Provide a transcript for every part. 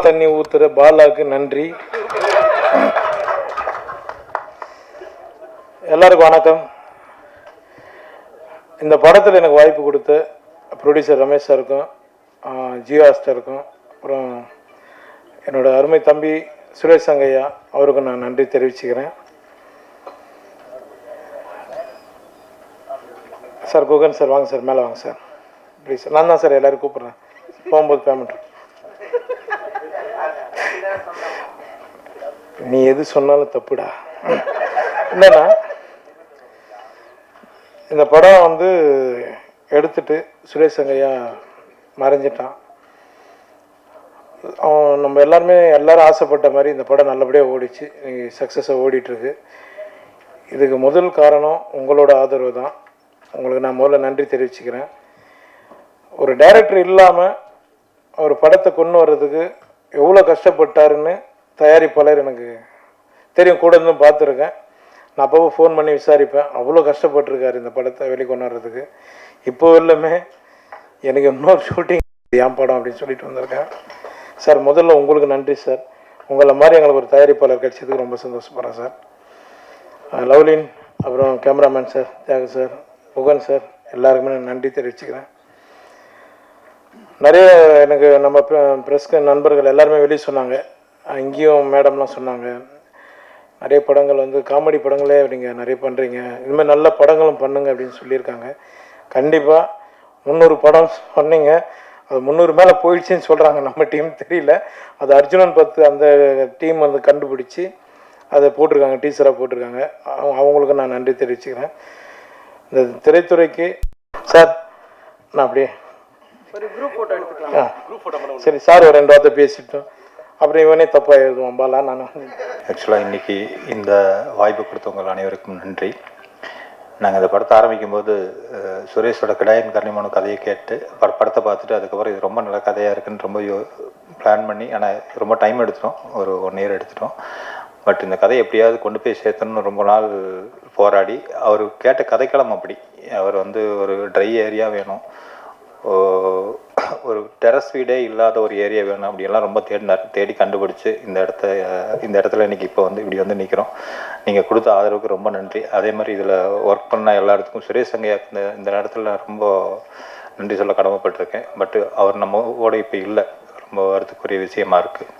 தண்ணி ஊற்றுற பாலாவுக்கு நன்றி. எல்லாருக்கும் வணக்கம். இந்த படத்தில் எனக்கு வாய்ப்பு கொடுத்த ப்ரொடியூசர் ரமேஷ் சாருக்கும் ஜியோ ஆஸ்டருக்கும் அப்புறம் என்னோட அருமை தம்பி சுரேஷ் சங்கையா அவருக்கும் நான் நன்றி தெரிவிச்சுக்கிறேன். சார் குகன் சார் வாங்க சார், மேலே வாங்க சார் ப்ளீஸ். நான் தான் சார் எல்லோரும் கூப்பிட்றேன், போகும்போது பேமெண்ட். நீ எது சொன்னாலும் தப்புடா. என்னன்னா இந்த படம் வந்து எடுத்துட்டு சுரேஷ் சங்கையா மறைஞ்சிட்டான். அவன் நம்ம எல்லாரும் ஆசைப்பட்ட மாதிரி இந்த படம் நல்லபடியாக ஓடிச்சு, சக்ஸஸாக ஓடிட்டுருக்கு. இதுக்கு முதல் காரணம் உங்களோட ஆதரவு தான். உங்களுக்கு நான் முதல்ல நன்றி தெரிவிச்சுக்கிறேன். ஒரு டைரக்டர் இல்லாமல் ஒரு படத்தை கொண்டு வர்றதுக்கு எவ்வளோ கஷ்டப்பட்டாருன்னு தயாரிப்பாளர் எனக்கு தெரியும், கூட இருந்தும் பார்த்துருக்கேன். நான் அப்போது ஃபோன் பண்ணி விசாரிப்பேன். அவ்வளோ கஷ்டப்பட்டுருக்காரு இந்த படத்தை வெளிக்கொண்டு வர்றதுக்கு. இப்போ எல்லாமே எனக்கு இன்னொரு ஷூட்டிங் என் படம் அப்படின்னு சொல்லிட்டு வந்திருக்கேன். சார் முதல்ல உங்களுக்கு நன்றி சார். உங்களை மாதிரி எங்களுக்கு ஒரு தயாரிப்பாளர் கிடைச்சதுக்கு ரொம்ப சந்தோஷப்படுறேன் சார். லவ்லின், அப்புறம் கேமராமேன் சார், தியாக சார், முகன் சார், எல்லாருக்குமே நான் நன்றி தெரிவிச்சுக்கிறேன். நிறைய எனக்கு நம்ம ப்ரெஸ்க்கு நண்பர்கள் எல்லாருமே வெளியே சொன்னாங்க, இங்கேயும் மேடம்லாம் சொன்னாங்க, நிறைய படங்கள் வந்து காமெடி படங்களே நீங்கள் நிறைய பண்ணுறீங்க, இதுமாதிரி நல்ல படங்களும் பண்ணுங்க அப்படின்னு சொல்லியிருக்காங்க. கண்டிப்பாக 300 படம் சொன்னீங்க, அது 300 மேலே போயிடுச்சுன்னு சொல்கிறாங்க நம்ம டீம், தெரியல. அது அர்ஜுனன் 10 அந்த டீம் வந்து கண்டுபிடிச்சி அதை போட்டிருக்காங்க, டீச்சராக போட்டிருக்காங்க. அவங்களுக்கு நான் நன்றி தெரிவிச்சுக்கிறேன். இந்த திரைத்துறைக்கு சார் நான் அப்படியே ஒரு குரூப் ஃபோட்டோ எடுத்துக்கலாம். சரி சார், ஒரு 2 வார்த்தை பேசிட்டோம், அப்புறம் இவனே தப்பாக எழுதுவான் பாலா. நான் ஆக்சுவலாக இன்றைக்கி இந்த வாய்ப்பு கொடுத்தவங்க அனைவருக்கும் நன்றி. நாங்கள் இந்த படத்தை ஆரம்பிக்கும் போது சுரேஷோட கிடாயன் கர்ணிமனு கதையை கேட்டு படத்தை பார்த்துட்டு அதுக்கப்புறம் இது ரொம்ப நல்ல கதையாக இருக்குன்னு ரொம்ப பிளான் பண்ணி, ஆனால் ரொம்ப டைம் எடுத்துட்டோம், ஒரு 1 இயர் எடுத்துட்டோம். பட் இந்த கதையை எப்படியாவது கொண்டு போய் சேர்த்தணும்னு ரொம்ப நாள் போராடி, அவர் கேட்ட கதைக்களம் அப்படி. அவர் வந்து ஒரு ட்ரை ஏரியா வேணும், ஒரு டெரஸ் வீடே இல்லாத ஒரு ஏரியா வேணும், அப்படியெல்லாம் ரொம்ப தேடி கண்டுபிடிச்சி இந்த இடத்துல இன்றைக்கி இப்போ வந்து இப்படி வந்து நிற்கிறோம். நீங்கள் கொடுத்த ஆதரவுக்கு ரொம்ப நன்றி. அதே மாதிரி இதில் ஒர்க் பண்ண எல்லா இடத்துக்கும் சுரேஷ் சங்கையாக்கு இந்த இடத்துல ரொம்ப நன்றி சொல்ல கடமைப்பட்டிருக்கேன். பட்டு அவர் நம்மோட இப்போ இல்லை, ரொம்ப வருத்தக்குரிய விஷயமா இருக்குது.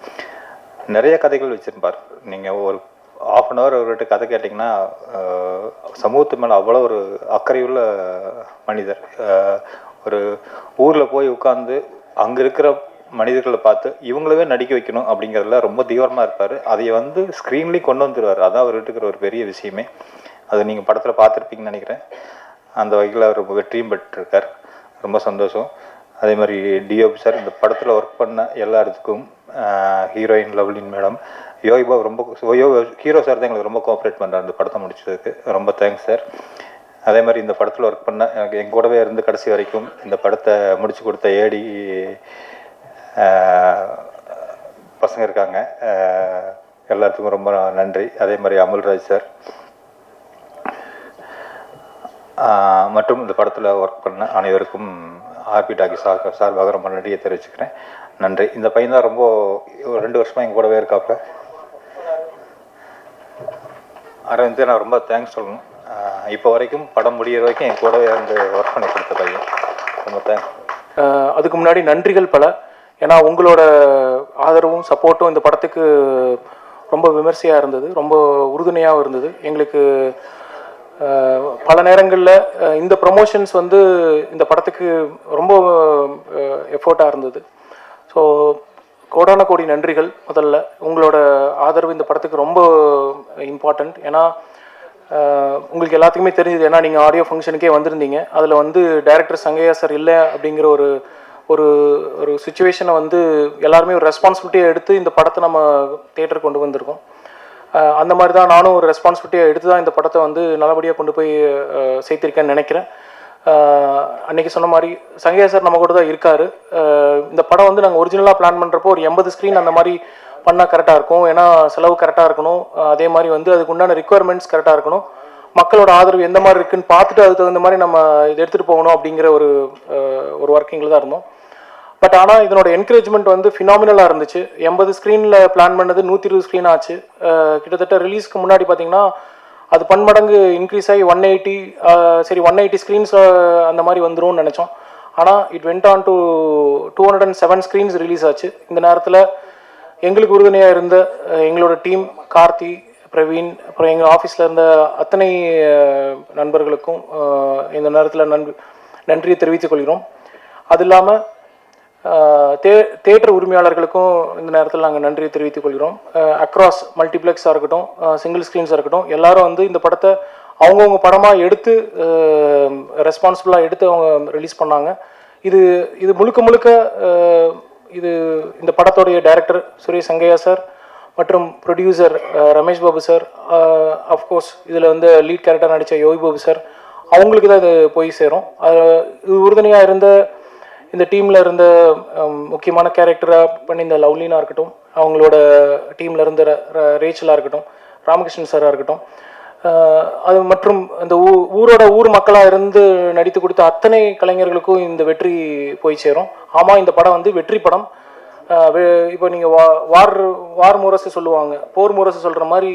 நிறைய கதைகள் வச்சுருப்பார். நீங்கள் ஒரு 1/2 hour அவர்கிட்ட கதை கேட்டிங்கன்னா சமூகத்து மேலே அவ்வளோ ஒரு அக்கறையுள்ள மனிதர். ஒரு ஊரில் போய் உட்காந்து அங்கே இருக்கிற மனிதர்களை பார்த்து இவங்களவே நடிக்க வைக்கணும் அப்படிங்கிறதுல ரொம்ப தீவிரமாக இருப்பார். அதை வந்து ஸ்க்ரீன்லேயும் கொண்டு வந்துடுவார். அதான் அவர்கிட்ட இருக்கிற ஒரு பெரிய விஷயமே. அது நீங்கள் படத்தில் பார்த்துருப்பீங்கன்னு நினைக்கிறேன். அந்த வகையில் அவர் வெற்றியும் பெற்றிருக்கார், ரொம்ப சந்தோஷம். அதே மாதிரி டிஓபி சார், இந்த படத்தில் ஒர்க் பண்ண எல்லா இடத்துக்கும், ஹீரோயின் லவ்லின் மேடம், யோகிபா ரொம்ப ஹீரோ சார் தான் எங்களுக்கு ரொம்ப கோஆப்ரேட் பண்ணுறாரு இந்த படத்தை முடிச்சதுக்கு, ரொம்ப தேங்க்ஸ் சார். அதே மாதிரி இந்த படத்தில் ஒர்க் பண்ண எனக்கு என் கூடவே இருந்து கடைசி வரைக்கும் இந்த படத்தை முடிச்சு கொடுத்த ஏடி பசங்க இருக்காங்க, எல்லாத்துக்கும் ரொம்ப நன்றி. அதே மாதிரி அமுல்ராஜ் சார் மற்றும் இந்த படத்தில் ஒர்க் பண்ண அனைவருக்கும் ஆர்பி டாக்கி சார்பாக ரொம்ப நன்றியை தெரிவிச்சுக்கிறேன். நன்றி. இந்த பையன் தான் ரொம்ப 2 வருஷமாக என் கூடவே இருக்காப்ப. அரவிந்த் நான் ரொம்ப தேங்க்ஸ் சொல்லணும். இப்போ வரைக்கும் படம் முடிகிற வரைக்கும் என் கூடவே வந்து ஒர்க் பண்ணி கொடுத்த பையன், ரொம்ப தேங்க்ஸ். அதுக்கு முன்னாடி நன்றிகள் பல. ஏன்னா உங்களோட ஆதரவும் சப்போர்ட்டும் இந்த படத்துக்கு ரொம்ப விமர்சையாக இருந்தது, ரொம்ப உறுதுணையாகவும் இருந்தது. எங்களுக்கு பல நேரங்களில் இந்த ப்ரமோஷன்ஸ் வந்து இந்த படத்துக்கு ரொம்ப எஃபோர்ட்டாக இருந்தது. ஸோ கோடான கோடி நன்றிகள். முதல்ல உங்களோட ஆதரவு இந்த படத்துக்கு ரொம்ப இம்பார்ட்டண்ட். ஏன்னா உங்களுக்கு எல்லாத்துக்குமே தெரிஞ்சது, ஏன்னா நீங்கள் ஆடியோ ஃபங்க்ஷனுக்கே வந்திருந்தீங்க. அதில் வந்து டைரக்டர் சங்கையா சார் இல்லை அப்படிங்கிற ஒரு ஒரு ஒரு சுச்சுவேஷனை வந்து எல்லாருமே ஒரு ரெஸ்பான்சிபிலிட்டியை எடுத்து இந்த படத்தை நம்ம தியேட்டர் கொண்டு வந்திருக்கோம். அந்த மாதிரி தான் நானும் ஒரு ரெஸ்பான்சிபிலிட்டியை எடுத்து தான் இந்த படத்தை வந்து நல்லபடியாக கொண்டு போய் சேர்த்திருக்கேன்னு நினைக்கிறேன். அன்றைக்கி சொன்ன மாதிரி சங்கையா சார் நம்ம கூட தான் இருக்கார். இந்த படம் வந்து நாங்கள் ஒரிஜினலாக பிளான் பண்ணுறப்போ ஒரு 80 ஸ்க்ரீன் அந்த மாதிரி பண்ணால் கரெக்டாக இருக்கும். ஏன்னா செலவு கரெக்டாக இருக்கணும், அதே மாதிரி வந்து அதுக்கு உண்டான ரிக்குவயர்மெண்ட்ஸ் கரெக்டாக இருக்கணும், மக்களோட ஆதரவு எந்த மாதிரி இருக்குன்னு பார்த்துட்டு அதுக்கு தகுந்த மாதிரி நம்ம இதை எடுத்துகிட்டு போகணும் அப்படிங்கிற ஒரு ஒர்க்கிங்கில் தான் இருந்தோம். பட் ஆனால் இதனோட என்கரேஜ்மெண்ட் வந்து ஃபினாமினலாக இருந்துச்சு. 80 ஸ்க்ரீனில் பிளான் பண்ணது 120 ஸ்க்ரீன் ஆச்சு. கிட்டத்தட்ட ரிலீஸ்க்கு முன்னாடி பார்த்தீங்கன்னா அது பன்மடங்கு இன்க்ரீஸ் ஆகி 180 சரி 180 ஸ்க்ரீன்ஸ் அந்த மாதிரி வந்துரும்னு நினச்சோம். ஆனால் it went on to 207 screens release ஆச்சு. இந்த நேரத்தில் எங்களுக்கு உறுதுணையாக இருந்த எங்களோட டீம் கார்த்தி, பிரவீன், அப்புறம் எங்கள் ஆஃபீஸில் இருந்த அத்தனை நண்பர்களுக்கும் இந்த நேரத்தில் நன்றியை தெரிவித்துக் கொள்கிறோம். அது இல்லாமல் தியேட்டர் உரிமையாளர்களுக்கும் இந்த நேரத்தில் நாங்கள் நன்றியை தெரிவித்துக் கொள்கிறோம். அக்ராஸ் மல்டிப்ளெக்ஸாக இருக்கட்டும், சிங்கிள் ஸ்க்ரீன்ஸாக இருக்கட்டும், எல்லாரும் வந்து இந்த படத்தை அவங்கவுங்க படமாக எடுத்து ரெஸ்பான்சிபிளாக எடுத்து அவங்க ரிலீஸ் பண்ணாங்க. இது முழுக்க இது இந்த படத்தோடைய டைரக்டர் சுரேஷ் சங்கையா சார் மற்றும் producer Ramesh Babu sir, of course இதில் வந்து லீட் கேரக்டர் நடித்த யோகி பாபு சார், அவங்களுக்கு தான் இது போய் சேரும். இது உறுதுணையாக இருந்த இந்த டீமில் இருந்த முக்கியமான கேரக்டராக பண்ணி இந்த லவ்லினாக இருக்கட்டும், அவங்களோட டீமில் இருந்த ரேச்சலாக இருக்கட்டும், ராமகிருஷ்ணன் சாராக இருக்கட்டும், அது மற்றும் அந்த ஊர் மக்களாக இருந்து நடித்து கொடுத்த அத்தனை கலைஞர்களுக்கும் இந்த வெற்றி போய் சேரும். ஆமாம், இந்த படம் வந்து வெற்றி படம். இப்போ நீங்கள் வார் முரசு சொல்லுவாங்க, போர் முரசு சொல்கிற மாதிரி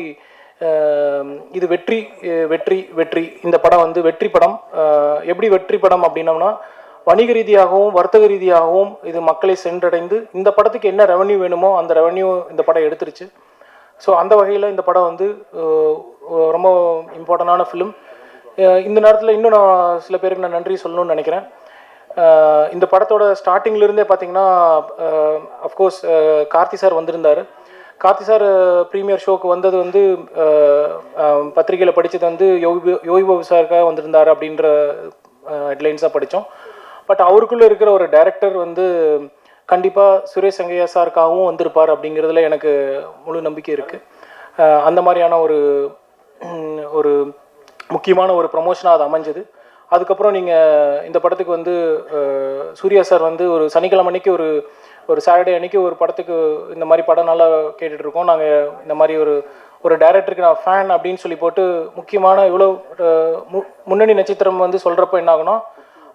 இது வெற்றி வெற்றி வெற்றி. இந்த படம் வந்து வெற்றி படம். எப்படி வெற்றி படம் அப்படின்னம்னா, வணிக ரீதியாகவும் வர்த்தக ரீதியாகவும் இது மக்களை சென்றடைந்து இந்த படத்துக்கு என்ன ரெவன்யூ வேணுமோ அந்த ரெவன்யூ இந்த படம் எடுத்துருச்சு. ஸோ அந்த வகையில் இந்த படம் வந்து ரொம்ப இம்பார்ட்டண்டான ஃபிலிம். இந்த நேரத்தில் இன்னும் நான் சில பேருக்கு நான் நன்றி சொல்லணும்னு நினைக்கிறேன். இந்த படத்தோட ஸ்டார்டிங்லேருந்தே பார்த்தீங்கன்னா அஃப்கோர்ஸ் கார்த்தி சார் வந்திருந்தார். கார்த்தி சார் ப்ரீமியர் ஷோக்கு வந்தது வந்து பத்திரிகையில் படித்தது வந்து யோகி பாபு சாருக்காக வந்திருந்தார் அப்படின்ற ஹெட்லைன்ஸாக படித்தோம். பட் அவருக்குள்ளே இருக்கிற ஒரு டைரக்டர் வந்து கண்டிப்பாக சுரேஷ் சங்கையா சாருக்காகவும் வந்திருப்பார் அப்படிங்கிறதுல எனக்கு முழு நம்பிக்கை இருக்குது. அந்த மாதிரியான ஒரு முக்கியமான ஒரு ப்ரமோஷனாக அது அமைஞ்சது. அதுக்கப்புறம் நீங்கள் இந்த படத்துக்கு வந்து சூர்யா சார் வந்து ஒரு சனிக்கிழமை அன்னைக்கு ஒரு சாட்டர்டே அன்னைக்கு ஒரு படத்துக்கு இந்த மாதிரி படம் நல்லா கேட்டுட்ருக்கோம், நாங்கள் இந்த மாதிரி ஒரு டைரக்டருக்கு நான் ஃபேன் அப்படின்னு சொல்லி போட்டு முக்கியமான இவ்வளோ முன்னணி நட்சத்திரம் வந்து சொல்கிறப்ப என்ன ஆகுனா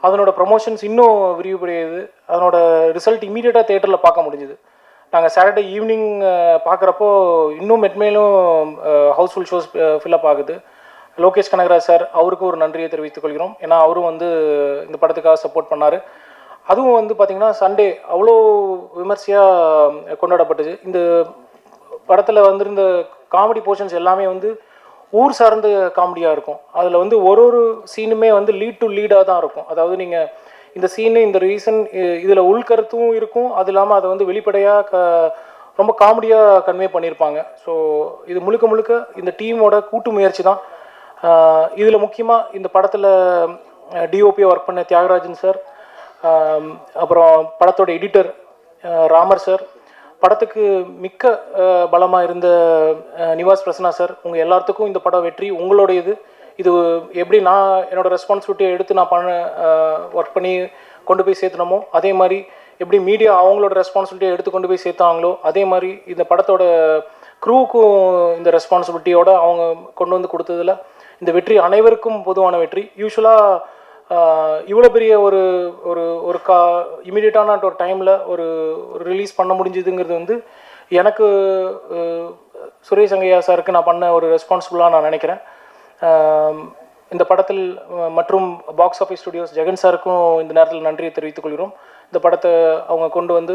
அதனோட ப்ரமோஷன்ஸ் இன்னும் விரிவுபடுது. அதனோட ரிசல்ட் இமீடியட்டாக தேட்டரில் பார்க்க முடிஞ்சுது. நாங்கள் சாட்டர்டே ஈவினிங் பார்க்குறப்போ இன்னும் மெட்மேலும் ஹவுஸ்ஃபுல் ஷோஸ் ஃபில்லப் ஆகுது. லோகேஷ் கனகராஜ் சார், அவருக்கும் ஒரு நன்றியை தெரிவித்துக் கொள்கிறோம். ஏன்னா அவரும் வந்து இந்த படத்துக்காக சப்போர்ட் பண்ணார். அதுவும் வந்து பார்த்திங்கன்னா சண்டே அவ்வளோ விமர்சையாக கொண்டாடப்பட்டுச்சு. இந்த படத்தில் வந்திருந்த காமெடி போர்ஷன்ஸ் எல்லாமே வந்து ஊர் சார்ந்த காமெடியாக இருக்கும். அதில் வந்து ஒரு சீனுமே வந்து லீட் டு லீடாக தான் இருக்கும். அதாவது நீங்கள் இந்த சீனு இந்த ரீசன் இதில் உள்கருத்தும் இருக்கும், அது இல்லாமல் அதை வந்து வெளிப்படையாக ரொம்ப காமெடியாக கன்வே பண்ணியிருப்பாங்க. ஸோ இது முழுக்க இந்த டீமோட கூட்டு முயற்சி தான். இதில் முக்கியமாக இந்த படத்தில் டிஓபியை ஒர்க் பண்ண தியாகராஜன் சார், அப்புறம் படத்தோட எடிட்டர் ராமர் சார், படத்துக்கு மிக்க பலமாக இருந்த நிவாஸ் பிரசன்னா சார், உங்கள் எல்லாத்துக்கும் இந்த படம் வெற்றி உங்களுடையது. இது எப்படி நான் என்னோடய ரெஸ்பான்சிபிலிட்டியை எடுத்து நான் ஒர்க் பண்ணி கொண்டு போய் சேர்த்தனமோ, அதே மாதிரி எப்படி மீடியா அவங்களோட ரெஸ்பான்சிபிலிட்டியை எடுத்து கொண்டு போய் சேர்த்தாங்களோ, அதே மாதிரி இந்த படத்தோட க்ரூவுக்கும் இந்த ரெஸ்பான்சிபிலிட்டியோடு அவங்க கொண்டு வந்து கொடுத்ததில் இந்த வெற்றி அனைவருக்கும் பொதுவான வெற்றி. யூஸ்வலாக இவ்வளோ பெரிய ஒரு இமீடியட்டான ஒரு டைமில் ஒரு ரிலீஸ் பண்ண முடிஞ்சுதுங்கிறது வந்து எனக்கு சுரேஷ் சங்கையா சாருக்கு நான் பண்ண ஒரு ரெஸ்பான்சிபிளாக நான் நினைக்கிறேன். இந்த படத்தில் மற்றும் பாக்ஸ் ஆஃபீஸ் ஸ்டுடியோஸ் ஜெகன் சாருக்கும் இந்த நேரத்தில் நன்றியை தெரிவித்துக் கொள்கிறோம். இந்த படத்தை அவங்க கொண்டு வந்து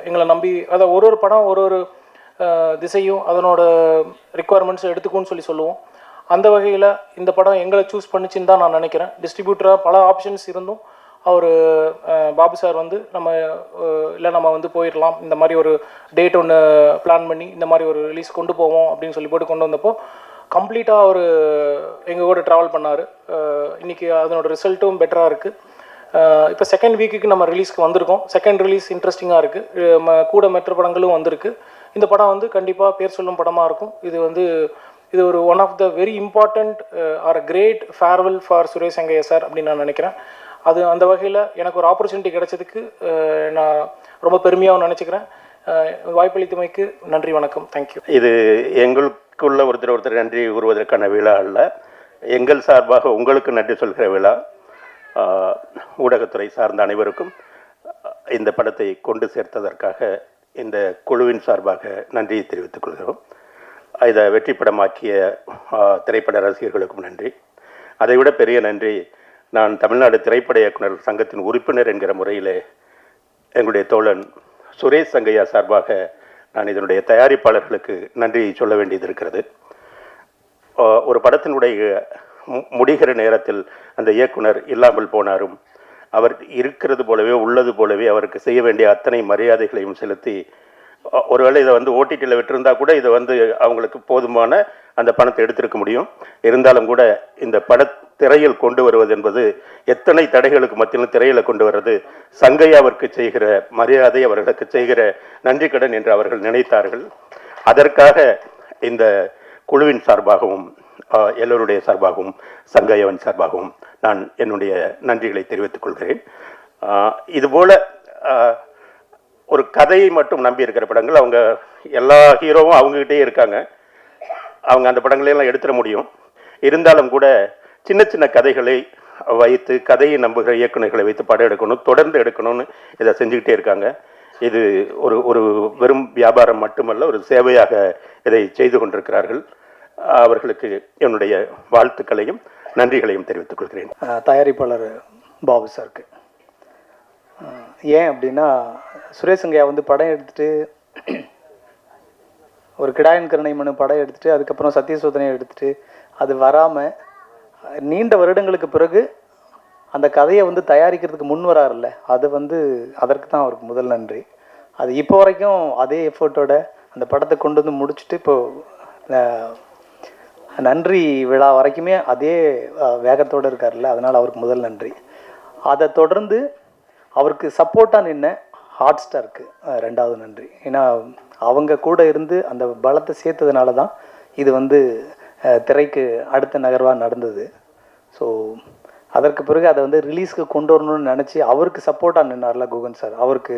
எங்களை நம்பி, அதாவது ஒரு படம் ஒரு திசையும் அதனோட ரிக்குவயர்மெண்ட்ஸை எடுத்துக்குன்னு சொல்லுவோம். அந்த வகையில் இந்த படம் எங்களை சூஸ் பண்ணிச்சின்னு தான் நான் நினைக்கிறேன். டிஸ்ட்ரிபியூட்டராக பல ஆப்ஷன்ஸ் இருந்தும் அவர் பாபு சார் வந்து நம்ம வந்து போயிடலாம், இந்த மாதிரி ஒரு டேட் ஒன்று பிளான் பண்ணி இந்த மாதிரி ஒரு ரிலீஸ் கொண்டு போவோம் அப்படின்னு சொல்லி போட்டு கொண்டு வந்தப்போ கம்ப்ளீட்டாக அவர் எங்கள் கூட ட்ராவல் பண்ணார். இன்றைக்கி அதனோட ரிசல்ட்டும் பெட்டராக இருக்குது. இப்போ செகண்ட் வீக்குக்கு நம்ம ரிலீஸ்க்கு வந்திருக்கோம். செகண்ட் ரிலீஸ் இன்ட்ரெஸ்டிங்காக இருக்குது. கூட மற்ற படங்களும் வந்திருக்கு. இந்த படம் வந்து கண்டிப்பாக பேர் சொல்லும் படமாக இருக்கும். இது ஒரு one of the very important or great farewell for Suresh Sangaiah sir அப்படின்னு நான் நினைக்கிறேன். அந்த வகையில் எனக்கு ஒரு ஆப்பர்ச்சுனிட்டி கிடைச்சதுக்கு நான் ரொம்ப பெருமையாக நினச்சிக்கிறேன். வாய்ப்பளித்தமைக்கு நன்றி, வணக்கம், தேங்க்யூ. இது எங்களுக்குள்ள ஒருத்தர் நன்றி கூறுவதற்கான விழா அல்ல, எங்கள் சார்பாக உங்களுக்கு நன்றி சொல்கிற விழா. ஊடகத்துறை சார்ந்த அனைவருக்கும் இந்த படத்தை கொண்டு சேர்த்ததற்காக இந்த குழுவின் சார்பாக நன்றியை தெரிவித்துக் கொள்கிறோம். இதை வெற்றி படமாக்கிய திரைப்பட ரசிகர்களுக்கும் நன்றி. அதைவிட பெரிய நன்றி நான் தமிழ்நாடு திரைப்பட இயக்குனர் சங்கத்தின் உறுப்பினர் என்கிற முறையில் எங்களுடைய தோழன் சுரேஷ் சங்கையா சார்பாக நான் இதனுடைய தயாரிப்பாளர்களுக்கு நன்றியை சொல்ல வேண்டியது இருக்கிறது. ஒரு படத்தினுடைய முடிகிற நேரத்தில் அந்த இயக்குனர் இல்லாமல் போனாரும் அவர் இருக்கிறது போலவே உள்ளது போலவே அவருக்கு செய்ய வேண்டிய அத்தனை மரியாதைகளையும் செலுத்தி, ஒருவேளை இதை ஓடிடியில் விட்டிருந்தா கூட இதை அவங்களுக்கு போதுமான அந்த பணத்தை எடுத்திருக்க முடியும். இருந்தாலும் கூட இந்த திரையில் கொண்டு வருவது என்பது எத்தனை தடைகளுக்கு மத்தியிலும் திரையில் கொண்டு வர்றது சங்கையாவிற்கு செய்கிற மரியாதை, அவர்களுக்கு செய்கிற நன்றி கடன் என்று அவர்கள் நினைத்தார்கள். அதற்காக இந்த குழுவின் சார்பாகவும் எல்லோருடைய சார்பாகவும் சங்கையாவின் சார்பாகவும் நான் என்னுடைய நன்றிகளை தெரிவித்துக் கொள்கிறேன். இதுபோல ஒரு கதையை மட்டும் நம்பி இருக்கிற படங்கள், அவங்க எல்லா ஹீரோவும் அவங்ககிட்டே இருக்காங்க, அவங்க அந்த படங்களையெல்லாம் எடுத்துட முடியும். இருந்தாலும் கூட சின்ன சின்ன கதைகளை வைத்து கதையை நம்புகிற இயக்குநர்களை வைத்து படம் எடுக்கணும், தொடர்ந்து எடுக்கணும்னு இதை செஞ்சுக்கிட்டே இருக்காங்க. இது ஒரு வெறும் வியாபாரம் மட்டுமல்ல, ஒரு சேவையாக இதை செய்து கொண்டிருக்கிறார்கள். அவர்களுக்கு என்னுடைய வாழ்த்துக்களையும் நன்றிகளையும் தெரிவித்துக் கொள்கிறேன். தயாரிப்பாளர் பாபு சாருக்கு ஏன் அப்படின்னா, சுரேஷ் சங்கையா படம் எடுத்துட்டு ஒரு கிடாயன் கருணை மனு படம் எடுத்துட்டு அதுக்கப்புறம் சத்திய சோதனை எடுத்துட்டு அது வராமல் நீண்ட வருடங்களுக்கு பிறகு அந்த கதையை தயாரிக்கிறதுக்கு முன் வராருல்ல, அது அதற்கு தான் அவருக்கு முதல் நன்றி. அது இப்போ வரைக்கும் அதே எஃபர்ட்டோட அந்த படத்தை கொண்டு முடிச்சுட்டு இப்போது நன்றி விழா வரைக்குமே அதே வேகத்தோடு இருக்கார்ல, அதனால் அவருக்கு முதல் நன்றி. அதை தொடர்ந்து அவருக்கு சப்போர்ட்டாக நின்ன ஹாட் ஸ்டாருக்கு ரெண்டாவது நன்றி. ஏன்னா அவங்க கூட இருந்து அந்த பலத்தை சேர்த்ததுனால தான் இது திரைக்கு அடுத்த நகர்வாக நடந்தது. ஸோ அதற்கு பிறகு அதை ரிலீஸ்க்கு கொண்டு வரணும்னு நினச்சி அவருக்கு சப்போர்ட்டாக நின்னார்ல குகன் சார், அவருக்கு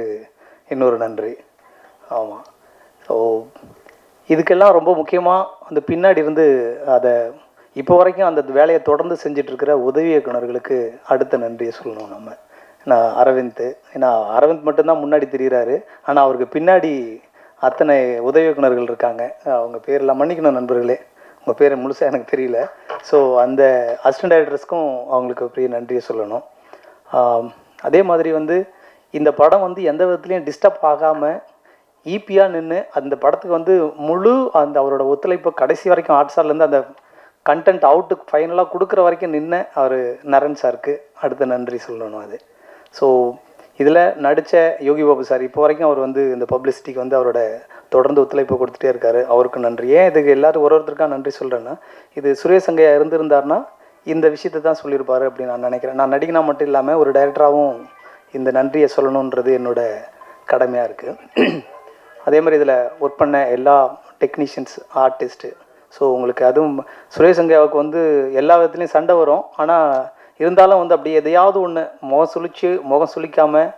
இன்னொரு நன்றி. ஆமாம். ஸோ இதுக்கெல்லாம் ரொம்ப முக்கியமாக அந்த பின்னாடி இருந்து அதை இப்போ வரைக்கும் அந்த வேலையை தொடர்ந்து செஞ்சிட்ருக்கிற உதவி இயக்குனர்களுக்கு அடுத்த நன்றியை சொல்லணும் நம்ம. நான் அரவிந்த், ஏன்னா அரவிந்த் மட்டும்தான் முன்னாடி தெரிகிறாரு, ஆனால் அவருக்கு பின்னாடி அத்தனை உதவி இயக்குனர்கள் இருக்காங்க. அவங்க பேரெல்லாம் மன்னிக்கணும் நண்பர்களே, உங்கள் பேர் முழுசாக எனக்கு தெரியல. ஸோ அந்த அசிஸ்டன்ட் டைரக்டர்ஸ்க்கும் அவங்களுக்கு பெரிய நன்றியை சொல்லணும். அதே மாதிரி இந்த படம் எந்த விதத்துலையும் டிஸ்டர்ப் ஆகாமல் ஈப்பியாக நின்று அந்த படத்துக்கு முழு அந்த அவரோட ஒத்துழைப்பு கடைசி வரைக்கும் ஆர்ட்ஸார்லேருந்து அந்த கண்டென்ட் அவுட்டுக்கு ஃபைனலாக கொடுக்குற வரைக்கும் நின்று அவர் நரன் சாருக்கு அடுத்த நன்றி சொல்லணும். அது ஸோ இதில் நடித்த யோகி பாபு சார் இப்போ வரைக்கும் அவர் இந்த பப்ளிசிட்டிக்கு அவரோட தொடர்ந்து ஒத்துழைப்பு கொடுத்துட்டே இருக்காரு, அவருக்கு நன்றி. ஏன் இதுக்கு எல்லோரும் ஒருத்தருக்காக நன்றி சொல்கிறேன்னா, இது சுரேஷ் சங்கையா இருந்திருந்தார்னா இந்த விஷயத்தை தான் சொல்லியிருப்பார் அப்படின்னு நான் நினைக்கிறேன். நான் நடிகனா மட்டும் இல்லாமல் ஒரு டைரக்டராகவும் இந்த நன்றியை சொல்லணுன்றது என்னோட கடமையாக இருக்குது. அதே மாதிரி இதில் ஒர்க் பண்ண எல்லா டெக்னீஷியன்ஸ், ஆர்டிஸ்ட்டு, ஸோ உங்களுக்கு அதுவும் சுரேஷ் சங்கையாவுக்கு எல்லா விதத்துலேயும் சண்டை வரும், ஆனால் இருந்தாலும் அப்படி எதையாவது ஒன்று முகம் சுளிக்காமல்